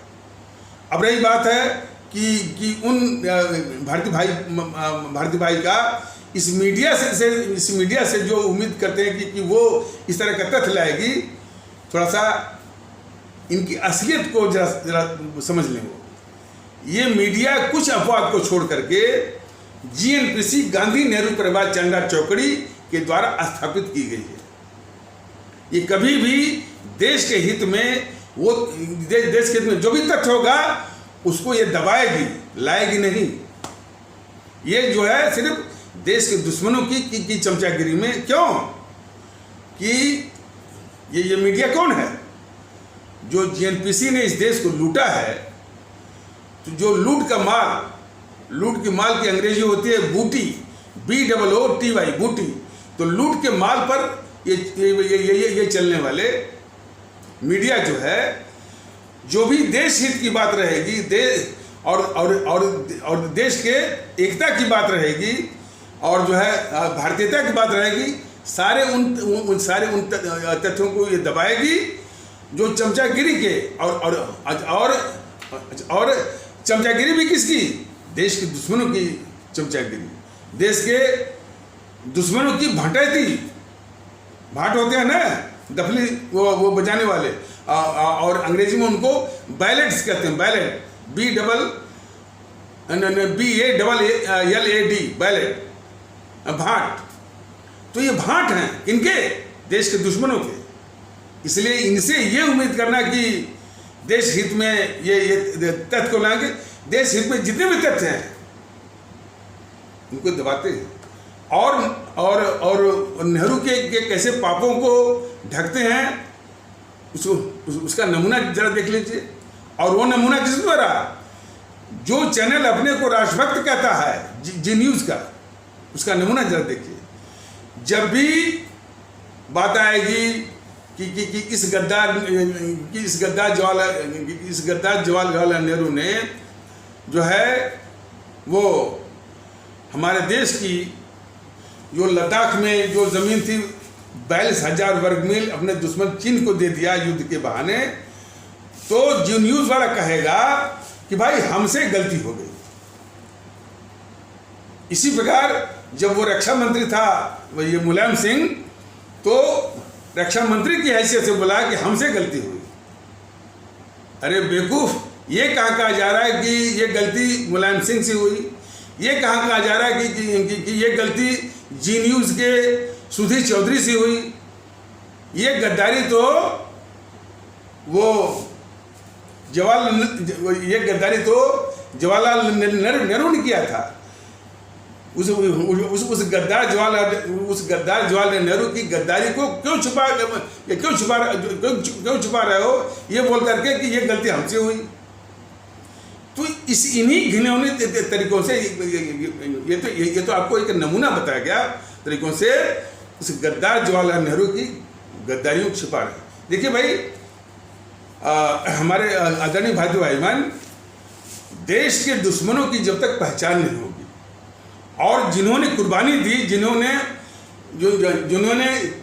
Speaker 1: अब रही बात है कि उन भारतीय भाई का इस मीडिया से जो उम्मीद करते हैं कि वो इस तरह का तथ्य लाएगी, थोड़ा सा इनकी असलियत को जरा समझ लें। वो ये मीडिया कुछ अपवाद को छोड़ करके जीएनपीसी, गांधी नेहरू परिवार चंदा चौकड़ी के द्वारा स्थापित की गई है। ये कभी भी देश के हित में, वो देश के हित में जो भी तथ्य होगा उसको ये दबाएगी, लाएगी नहीं। ये जो है सिर्फ देश के दुश्मनों की चमचागिरी में। क्यों? कि ये मीडिया कौन है? जो जीएनपीसी ने इस देश को लूटा है, तो जो लूट की माल की अंग्रेजी होती है बूटी, BOOTY, बूटी। तो लूट के माल पर ये चलने वाले मीडिया जो है, जो भी देश हित की बात रहेगी, और देश के एकता की बात रहेगी, और जो है भारतीयता की बात रहेगी, सारे उन तथ्यों को ये दबाएगी जो चमचागिरी के और चमचागिरी भी किसकी? देश के दुश्मनों की चमचागिरी, देश के दुश्मनों की भटैती। भाट होते हैं ना, दफली वो बजाने वाले, और अंग्रेजी में उनको बैलेट्स कहते हैं। बैलेट, BALLAD, बैलेट, भाट। तो ये भाट हैं किनके? देश के दुश्मनों के। इसलिए इनसे ये उम्मीद करना कि देश हित में ये तथ्य को लाएंगे, देश हित में जितने भी तथ्य हैं उनको दबाते हैं, और नेहरू के कैसे पापों को ढकते हैं, उसका नमूना जरा देख लीजिए। और वो नमूना किस द्वारा? जो चैनल अपने को राष्ट्रभक्त कहता है, जी न्यूज़ का, उसका नमूना जरा देखिए। जब भी बात आएगी कि इस गद्दार जवाहरलाल नेहरू ने जो है वो हमारे देश की जो लद्दाख में जो ज़मीन थी 42,000 वर्ग मील अपने दुश्मन चीन को दे दिया युद्ध के बहाने, तो जो न्यूज़ वाला कहेगा कि भाई हमसे गलती हो गई। इसी प्रकार जब वो रक्षा मंत्री था ये मुलायम सिंह, तो रक्षा मंत्री की हैसियत से बोला कि हमसे गलती हुई। अरे बेवकूफ़, ये कहा जा रहा है कि ये गलती मुलायम सिंह से हुई, ये कहा जा रहा है कि ये गलती जी न्यूज़ के सुधीर चौधरी से हुई। ये गद्दारी तो जवाहरलाल नेहरू ने किया था। उस गद्दार जवाहरलाल नेहरू की गद्दारी को क्यों छुपा रहे हो, ये बोल करके कि ये गलती हमसे हुई। तो इन्हीं घिनौने तरीकों से ये तो आपको एक नमूना बताया गया तरीकों से उस गद्दार जवाहरलाल नेहरू की गद्दारियों को छिपा रहे। देखिए भाई, हमारे आदरणीय भाई-बहन, देश के दुश्मनों की जब तक पहचान नहीं होगी और जिन्होंने कुर्बानी दी, जिन्होंने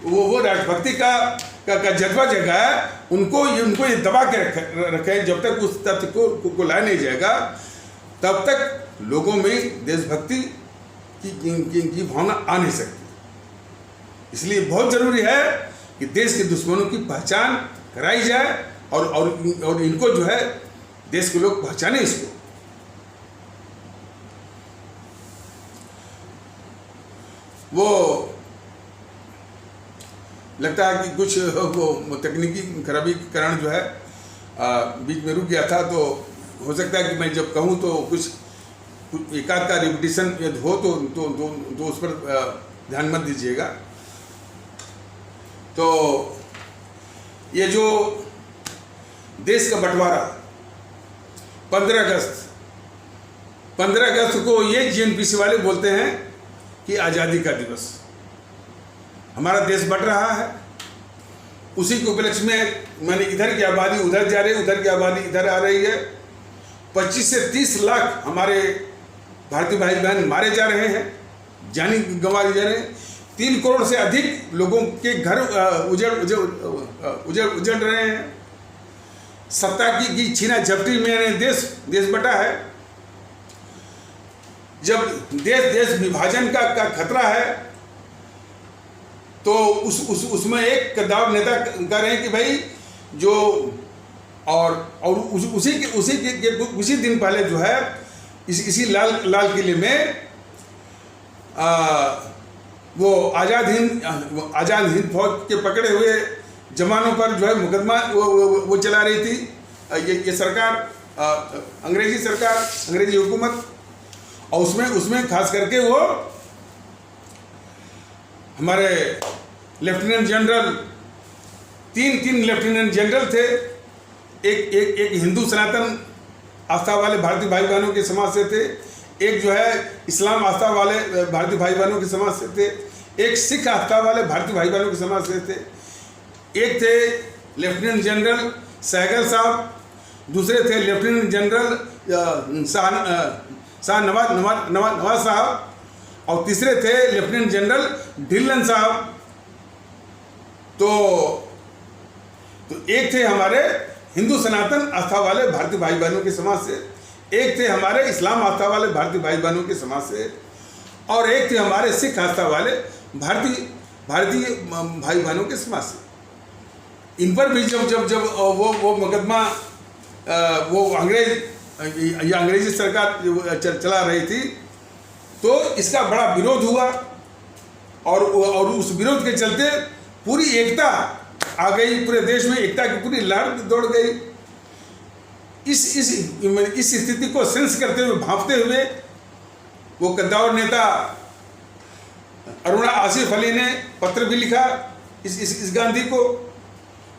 Speaker 1: वो राष्ट्रभक्ति का जज्बा जगाया, उनको ये दबा के रखे। जब तक उस तथ्य को लाया नहीं जाएगा, तब तक लोगों में देशभक्ति की भावना आ नहीं सकती। इसलिए बहुत ज़रूरी है कि देश के दुश्मनों की पहचान कराई जाए और इनको जो है देश के लोग पहचाने इसको। वो लगता है कि कुछ वो तकनीकी खराबी के कारण जो है बीच में रुक गया था, तो हो सकता है कि मैं जब कहूँ तो कुछ एकाध का रिपीटिशन यदि हो तो उस पर ध्यान मत दीजिएगा। तो ये जो देश का बंटवारा 15 अगस्त को ये जीएनपीसी वाले बोलते हैं कि आज़ादी का दिवस, हमारा देश बट रहा है। उसी के उपलक्ष्य में मैंने इधर की आबादी उधर जा रही है, उधर की आबादी इधर आ रही है। 25 से 30 लाख हमारे भारतीय भाई बहन मारे जा रहे हैं, जानी गंवाए जा रहे हैं। 3 करोड़ से अधिक लोगों के घर उजड़ रहे हैं। सत्ता की छीना झपटी में देश बटा है। जब देश विभाजन का खतरा है, तो उसमें एक कद्दावर नेता कह रहे हैं कि भाई जो और उसी दिन पहले जो है इसी लाल किले में वो आज़ाद हिंद फौज के पकड़े हुए जवानों पर जो है मुकदमा वो चला रही थी ये सरकार, अंग्रेजी हुकूमत। और उसमें खास करके वो हमारे लेफ्टिनेंट जनरल, तीन लेफ्टिनेंट जनरल थे। एक हिंदू सनातन आस्था वाले भारतीय भाई बहनों के समाज से थे, एक जो है इस्लाम आस्था वाले भारतीय भाई बहनों के समाज से थे, एक सिख आस्था वाले भारतीय भाई बहनों के समाज से थे। एक थे लेफ्टिनेंट जनरल सहगल साहब, दूसरे थे लेफ्टिनेंट जनरल शाह नवाज साहब, और तीसरे थे लेफ्टिनेंट जनरल ढिल्लन साहब। तो एक थे हमारे हिंदू सनातन आस्था वाले भारतीय भाई बहनों के समाज से, एक थे हमारे इस्लाम आस्था वाले भारतीय भाई बहनों के समाज से, और एक थे हमारे सिख आस्था वाले भारतीय भाई बहनों के समाज से। इन पर भी जब वो मुकदमा वो अंग्रेजी सरकार चला रही थी, तो इसका बड़ा विरोध हुआ और उस विरोध के चलते पूरी एकता आ गई, पूरे देश में एकता की पूरी लहर दौड़ गई। इस स्थिति को सेंस करते हुए, भांपते हुए, वो कद्दावर नेता अरुणा आसिफ अली ने पत्र भी लिखा इस गांधी को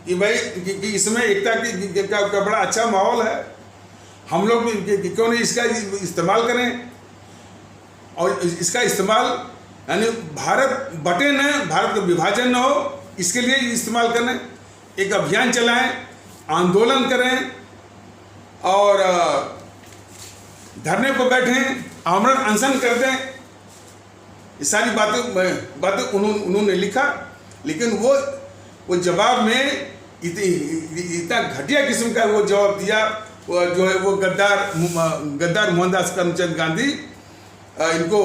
Speaker 1: कि भाई कि इसमें एकता का बड़ा अच्छा माहौल है, हम लोग क्यों नहीं इसका इस्तेमाल करें। और इसका इस्तेमाल यानी भारत बटे न, भारत का विभाजन न हो, इसके लिए इस्तेमाल करने। एक अभियान चलाएं, आंदोलन करें और धरने पर बैठें, आमरण अनशन कर दें। ये सारी बातें उन्होंने लिखा, लेकिन वो जवाब में इतना घटिया किस्म का वो जवाब दिया। वो जो है वो गद्दार मोहनदास करमचंद गांधी इनको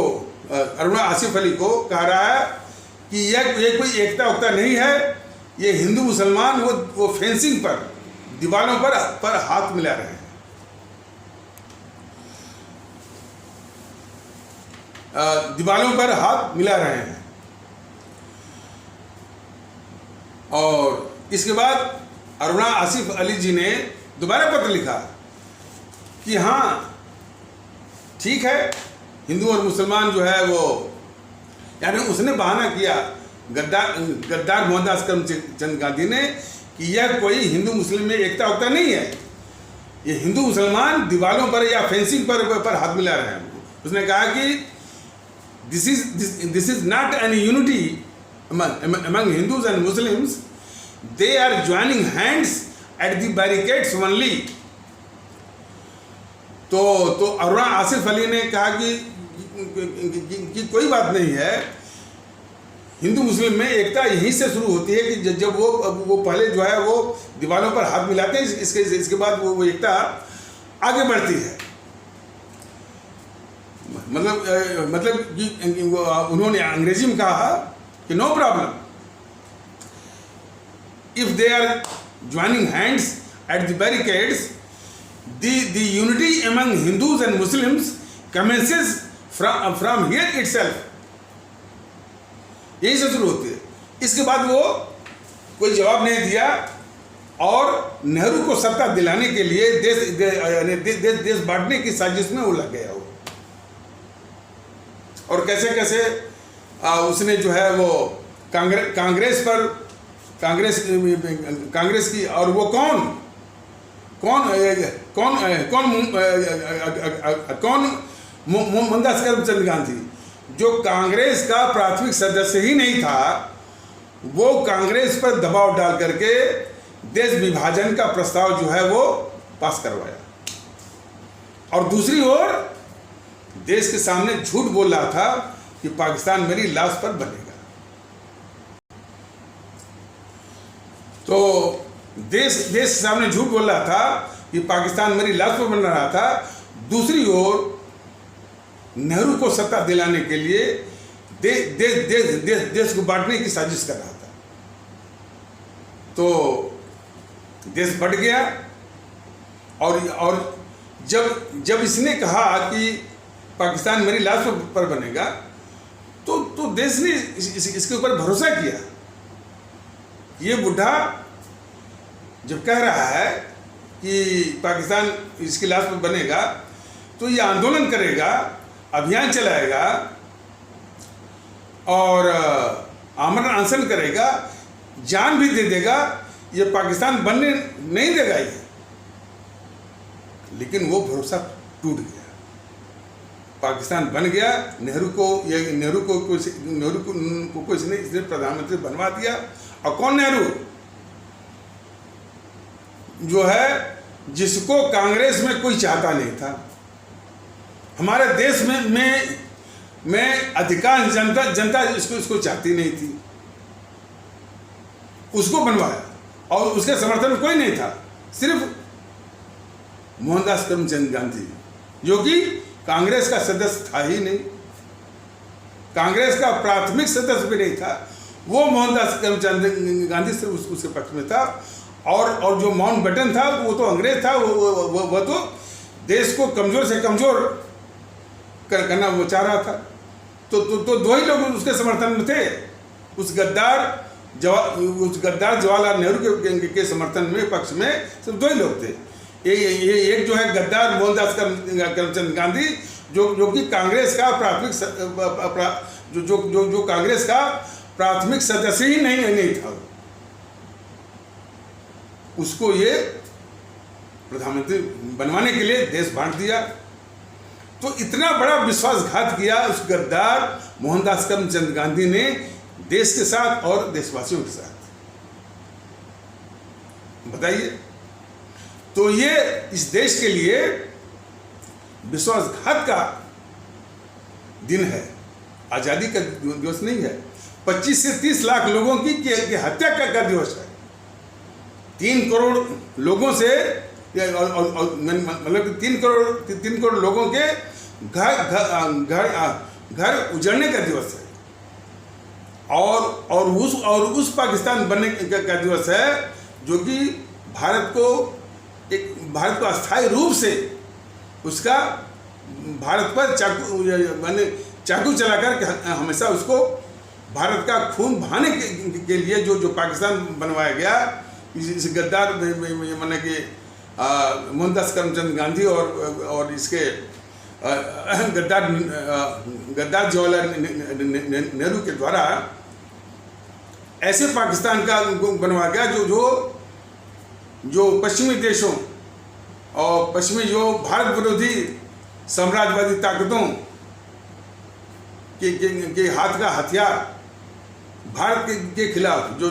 Speaker 1: अरुणा आसिफ अली को कह रहा है कि ये कोई एकता उकता नहीं है, ये हिंदू मुसलमान वो फेंसिंग पर, दीवारों पर हाथ मिला रहे हैं। दीवारों पर हाथ मिला रहे हैं। और इसके बाद अरुणा आसिफ अली जी ने दोबारा पत्र लिखा कि हाँ ठीक है, हिंदू और मुसलमान जो है वो, यानी उसने बहाना किया गद्दार मोहनदास करमचंद गांधी ने कि यह कोई हिंदू मुस्लिम में एकता उकता नहीं है, ये हिंदू मुसलमान दीवारों पर या फेंसिंग पर हाथ मिला रहे हैं। उसने कहा कि this is not an unity among Hindus and Muslims, they are joining hands at the barricades only। तो अरुणा आसिफ अली ने कहा कि कोई बात नहीं है, हिंदू मुस्लिम में एकता यहीं से शुरू होती है कि जब वो पहले जो है वो दीवारों पर हाथ मिलाते हैं, इसके बाद वो एकता आगे बढ़ती है। मतलब कि उन्होंने अंग्रेजी में कहा कि no problem, if they are joining hands at the barricades, the unity among Hindus and Muslims commences from here itself. यही से शुरू होती है। इसके बाद वो कोई जवाब नहीं दिया और नेहरू को सत्ता दिलाने के लिए देश बांटने की साजिश में वो लग गया वो। और कैसे कैसे उसने जो है वो कांग्रेस की, और वो कौन मोहनदास करमचंद गांधी, जो कांग्रेस का प्राथमिक सदस्य ही नहीं था, वो कांग्रेस पर दबाव डाल करके देश विभाजन का प्रस्ताव जो है वो पास करवाया। और दूसरी ओर देश के सामने झूठ बोल रहा था कि पाकिस्तान मेरी लाश पर बनेगा। तो देश के सामने झूठ बोल रहा था कि पाकिस्तान मेरी लाश पर बन रहा था, दूसरी ओर नेहरू को सत्ता दिलाने के लिए देश को बांटने की साजिश कर रहा था। तो देश बढ़ गया। और जब इसने कहा कि पाकिस्तान मेरी लाश पर बनेगा, तो देश ने इसके ऊपर भरोसा किया। ये बुढ़ा जब कह रहा है कि पाकिस्तान इसकी लाश पर बनेगा, तो ये आंदोलन करेगा, अभियान चलाएगा और आमरण अनशन करेगा, जान भी दे देगा, ये पाकिस्तान बनने नहीं देगा ये। लेकिन वो भरोसा टूट गया। पाकिस्तान बन गया। नेहरू को इसने प्रधानमंत्री बनवा दिया। और कौन नेहरू? जो है जिसको कांग्रेस में कोई चाहता नहीं था। हमारे देश में अधिकांश जनता इसको चाहती नहीं थी। उसको बनवाया और उसके समर्थन में कोई नहीं था, सिर्फ मोहनदास करमचंद गांधी, जो कि कांग्रेस का सदस्य था ही नहीं, कांग्रेस का प्राथमिक सदस्य भी नहीं था। वो मोहनदास करमचंद गांधी सिर्फ उसके पक्ष में था। और जो माउंटबेटन था वो तो अंग्रेज था। वो तो देश को कमजोर से कमजोर करना वो चाह रहा था। तो दो ही लोग उसके समर्थन में थे। उस गद्दार जवाहरलाल नेहरू के समर्थन में, पक्ष में सिर्फ दो ही लोग थे। एक जो है गद्दार मोहनदास करमचंद गांधी, जो कि कांग्रेस का कांग्रेस का प्राथमिक सदस्य ही नहीं था। उसको ये प्रधानमंत्री बनवाने के लिए देश बांट दिया। तो इतना बड़ा विश्वासघात किया उस गद्दार मोहनदास करमचंद गांधी ने देश के साथ और देशवासियों के साथ। बताइए। तो ये इस देश के लिए विश्वासघात का दिन है, आज़ादी का दिवस नहीं है। 25 से 30 लाख लोगों की हत्या का दिवस है। 3 करोड़ लोगों से मतलब 3 करोड़ लोगों के घर उजड़ने का दिवस है। और उस पाकिस्तान बनने का दिवस है जो कि भारत को अस्थायी रूप से उसका भारत पर चाकू चलाकर हमेशा उसको भारत का खून बहाने के लिए जो पाकिस्तान बनवाया गया, इस गद्दार माने कि मोहनदास करमचंद गांधी और इसके गद्दार जवाहरलाल नेहरू के द्वारा ऐसे पाकिस्तान का बनवाया गया जो पश्चिमी देशों और पश्चिमी जो भारत विरोधी साम्राज्यवादी ताकतों के हाथ का हथियार भारत के खिलाफ जो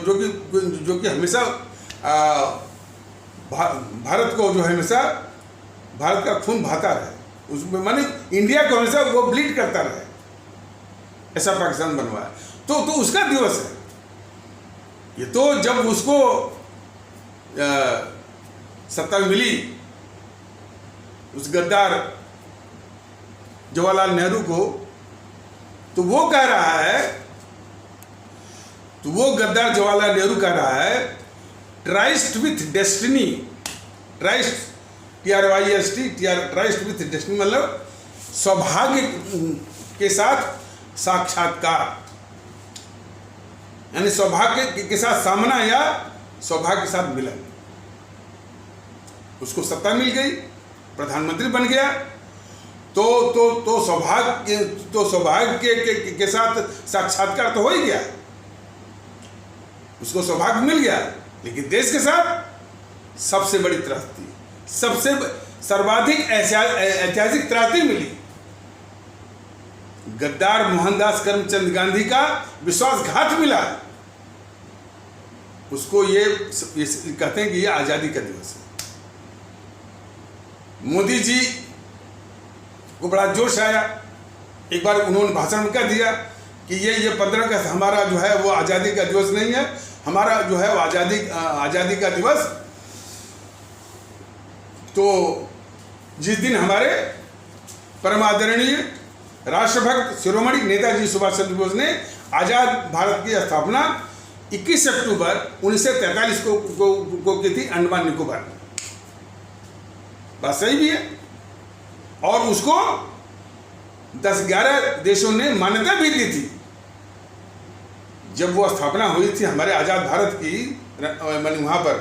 Speaker 1: कि हमेशा भारत को जो हमेशा भारत का खून बहाता रहे, उसमें माने इंडिया को हमेशा वो ब्लीड करता रहे, ऐसा पाकिस्तान बनवाया। तो उसका दिवस है ये। तो जब उसको सत्ता मिली उस गद्दार जवाहरलाल नेहरू को, तो वो कह रहा है, तो वो गद्दार जवाहरलाल नेहरू कह रहा है tryst with destiny, tryst TRYST tryst with destiny मतलब सौभाग्य के साथ साक्षात्कार, यानी सौभाग्य के साथ सामना या सौभाग्य के साथ मिलन। उसको सत्ता मिल गई, प्रधानमंत्री बन गया, तो सौभाग्य के साथ साक्षात्कार तो हो ही गया, उसको सौभाग्य मिल गया। लेकिन देश के साथ सबसे बड़ी त्रासदी, सबसे सर्वाधिक ऐतिहासिक त्रासदी मिली, गद्दार मोहनदास करमचंद गांधी का विश्वासघात मिला। उसको ये कहते हैं कि ये आजादी का दिवस है। मोदी जी को बड़ा जोश आया, एक बार उन्होंने भाषण में कह दिया कि ये 15 अगस्त हमारा जो है वो आज़ादी का दिवस नहीं है, हमारा जो है वो आज़ादी का दिवस तो जिस दिन हमारे परम आदरणीय राष्ट्रभक्त शिरोमणि नेताजी सुभाष चंद्र बोस ने आज़ाद भारत की स्थापना 21 अक्टूबर 1943 को की थी अंडमान निकोबार में। बात सही भी है। और उसको 10-11 देशों ने मान्यता भी दी थी। जब वो स्थापना हुई थी हमारे आज़ाद भारत की वहाँ पर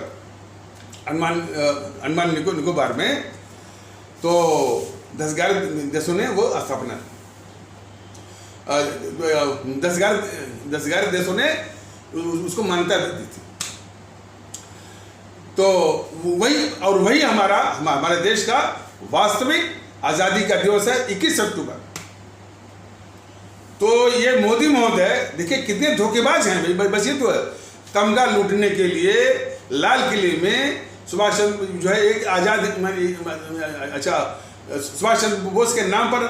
Speaker 1: अंडमान निकोबार में, तो 10-11 देशों ने वो स्थापना 10-11 देशों ने उसको मान्यता दी थी। तो वही हमारे देश का वास्तविक आज़ादी का दिवस है 21 अक्टूबर। तो ये मोदी महोदय देखिए कितने धोखेबाज हैं भाई। बस ये तो है, तमगा लूटने के लिए लाल किले में सुभाष चंद्र जो है एक सुभाष चंद्र बोस के नाम पर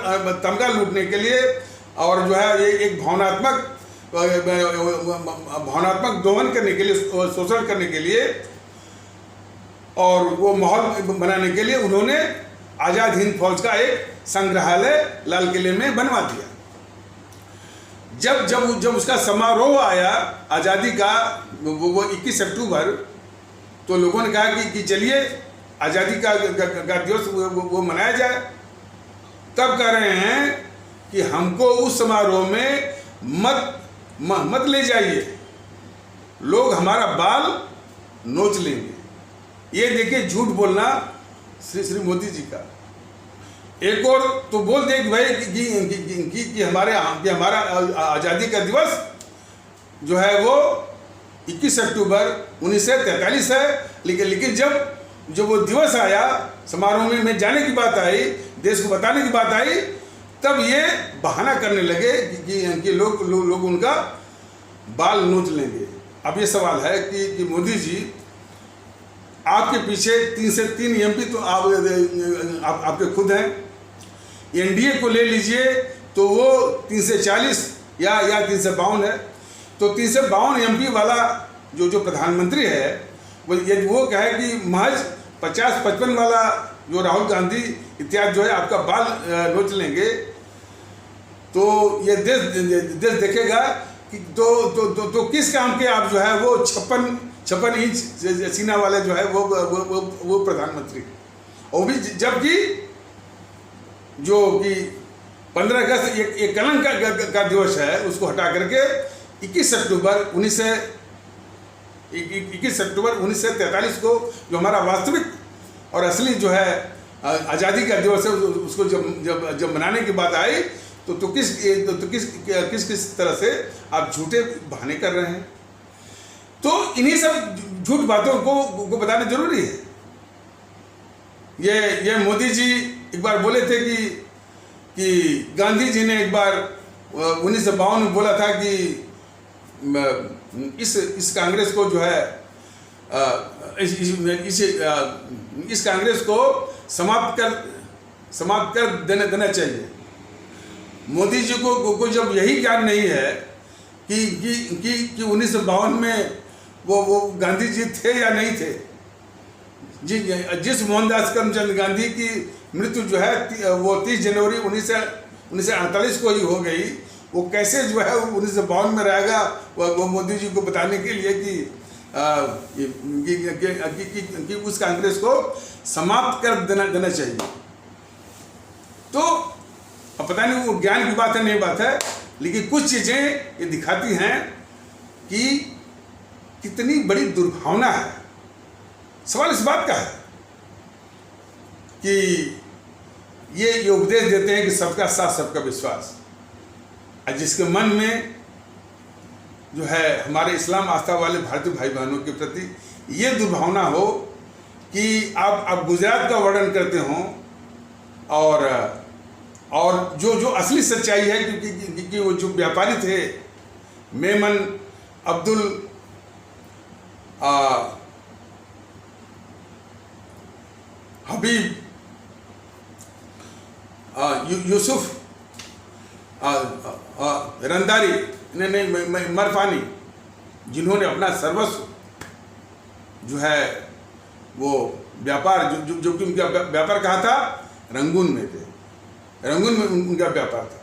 Speaker 1: तमगा लूटने के लिए और जो है एक भावनात्मक दोहन करने के लिए, शोषण करने के लिए और वो माहौल बनाने के लिए उन्होंने आज़ाद हिंद फौज का एक संग्रहालय लाल किले में बनवा दिया। जब उसका समारोह आया आज़ादी का वो 21 अक्टूबर, तो लोगों ने कहा कि चलिए आज़ादी का दिवस वो मनाया जाए। तब कह रहे हैं कि हमको उस समारोह में मत ले जाइए, लोग हमारा बाल नोच लेंगे। ये देखिए झूठ बोलना श्री मोदी जी का। एक और तो बोल दे कि भाई कि हमारा आज़ादी का दिवस जो है वो 21 अक्टूबर 1943 है, लेकिन जब वो दिवस आया, समारोह में जाने की बात आई, देश को बताने की बात आई, तब ये बहाना करने लगे कि लोग उनका बाल नोच लेंगे। अब ये सवाल है कि मोदी जी आपके पीछे 3 से 3 एमपी तो आपके खुद हैं। एनडीए को ले लीजिए तो वो 340 या 352 है। तो 352 एमपी वाला जो प्रधानमंत्री है वो कहे कि महज 50-55 वाला जो राहुल गांधी इत्यादि जो है आपका बाल नोच लेंगे, तो ये देश देखेगा कि तो किस काम के आप जो है वो 56 इंच सीना वाले जो है वो प्रधानमंत्री। और भी जबकि जो कि 15 अगस्त एक कलंक का दिवस है, उसको हटा करके 21 अक्टूबर 1943 को जो हमारा वास्तविक और असली जो है आज़ादी का दिवस है, उसको जब मनाने की बात आई तो किस तरह से आप झूठे बहाने कर रहे हैं। तो इन्हीं सब झूठ बातों को बताना जरूरी है। ये मोदी जी एक बार बोले थे कि गांधी जी ने एक बार 1952 में बोला था कि इस कांग्रेस को जो है इस कांग्रेस को समाप्त कर देना चाहिए। मोदी जी को जब यही ज्ञान नहीं है कि 1952 में वो गांधी जी थे या नहीं थे। जिस मोहनदास करमचंद गांधी की मृत्यु जो है वो 30 जनवरी 1948 को ही हो गई, वो कैसे जो है 1952 में रहेगा वो मोदी जी को बताने के लिए कि उस कांग्रेस को समाप्त कर देना चाहिए। तो अब पता नहीं वो ज्ञान की बात है नहीं बात है, लेकिन कुछ चीज़ें ये दिखाती हैं कि कितनी बड़ी दुर्भावना है। सवाल इस बात का है कि ये उपदेश देते हैं कि सबका साथ सबका विश्वास, और जिसके मन में जो है हमारे इस्लाम आस्था वाले भारतीय भाई बहनों के प्रति ये दुर्भावना हो कि आप गुजरात का वर्णन करते हों और जो असली सच्चाई है कि वो जो व्यापारी थे मेमन अब्दुल हबीब यूसुफ रंदारी मरफानी, जिन्होंने अपना सर्वस्व जो है वो व्यापार जो कि उनका व्यापार कहाँ था, रंगून में थे। रंगून में उनका व्यापार था।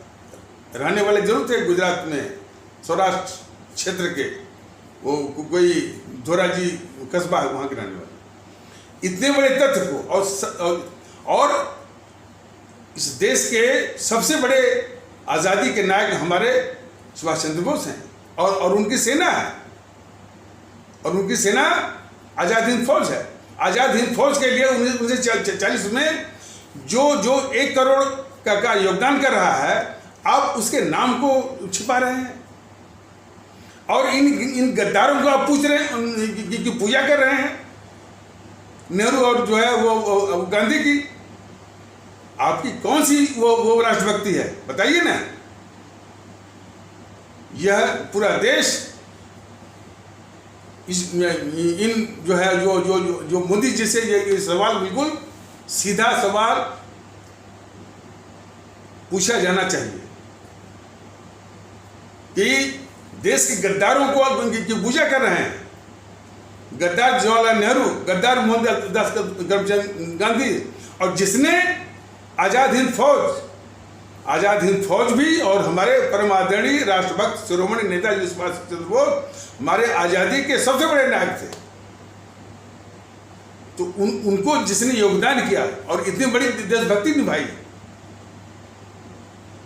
Speaker 1: रहने वाले जरूर थे गुजरात में, सौराष्ट्र क्षेत्र के, वो कोई धोराजी कस्बा वहाँ के रहने वाले। इतने बड़े तथ्य को और इस देश के सबसे बड़े आज़ादी के नायक हमारे सुभाष चंद्र बोस हैं और उनकी सेना है, और उनकी सेना आज़ाद हिंद फौज है। आज़ाद हिंद फौज के लिए 1940 में जो 1 करोड़ का योगदान कर रहा है, आप उसके नाम को छिपा रहे हैं और इन गद्दारों को आप पूछ रहे हैं कि पूजा कर रहे हैं नेहरू और जो है वो गांधी की। आपकी कौन सी वो राष्ट्रभक्ति है बताइए ना। यह पूरा देश इन जो है जो मोदी जी से ये सवाल बिल्कुल सीधा सवाल पूछा जाना चाहिए कि देश के गद्दारों को पूजा कर रहे हैं। गद्दार जवाहरलाल नेहरू, गद्दार मोहनदास करमचंद गांधी, और जिसने आज़ाद हिंद फौज भी, और हमारे परम आदरणीय राष्ट्रभक्त शिरोमणि नेताजी सुभाष चंद्र बोस हमारे आज़ादी के सबसे बड़े नायक थे। तो उनको जिसने योगदान किया और इतनी बड़ी देशभक्ति निभाई,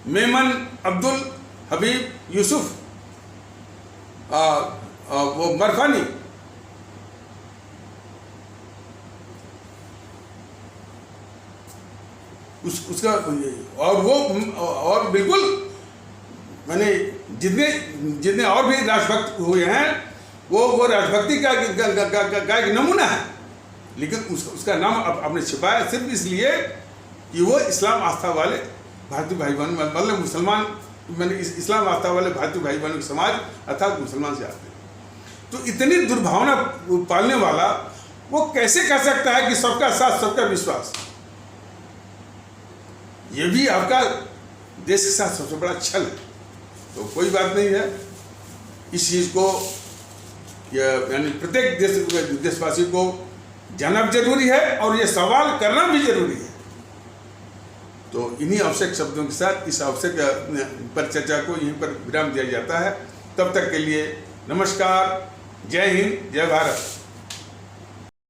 Speaker 1: मेमन अब्दुल हबीब यूसुफ वो मरफानी, उसका और बिल्कुल मैंने जितने और भी राष्ट्रभक्त हुए हैं वो राष्ट्रभक्ति का एक नमूना है, लेकिन उसका नाम आपने छिपाया सिर्फ इसलिए कि वो इस्लाम आस्था वाले भारतीय भाई बहन, मतलब मुसलमान, मैंने इस्लाम आस्था वाले भारतीय भाई बहनों के समाज अर्थात मुसलमान से आते हैं। तो इतनी दुर्भावना पालने वाला वो कैसे कह सकता है कि सबका साथ सबका विश्वास? ये भी आपका देश के साथ सबसे बड़ा छल है। तो कोई बात नहीं है, इस चीज को यानी प्रत्येक देशवासी को जानना भी जरूरी है और ये सवाल करना भी जरूरी है। तो इन्हीं आवश्यक शब्दों के साथ इस आवश्यक पर चर्चा को यहीं पर विराम दिया जाता है। तब तक के लिए नमस्कार, जय हिंद, जय भारत।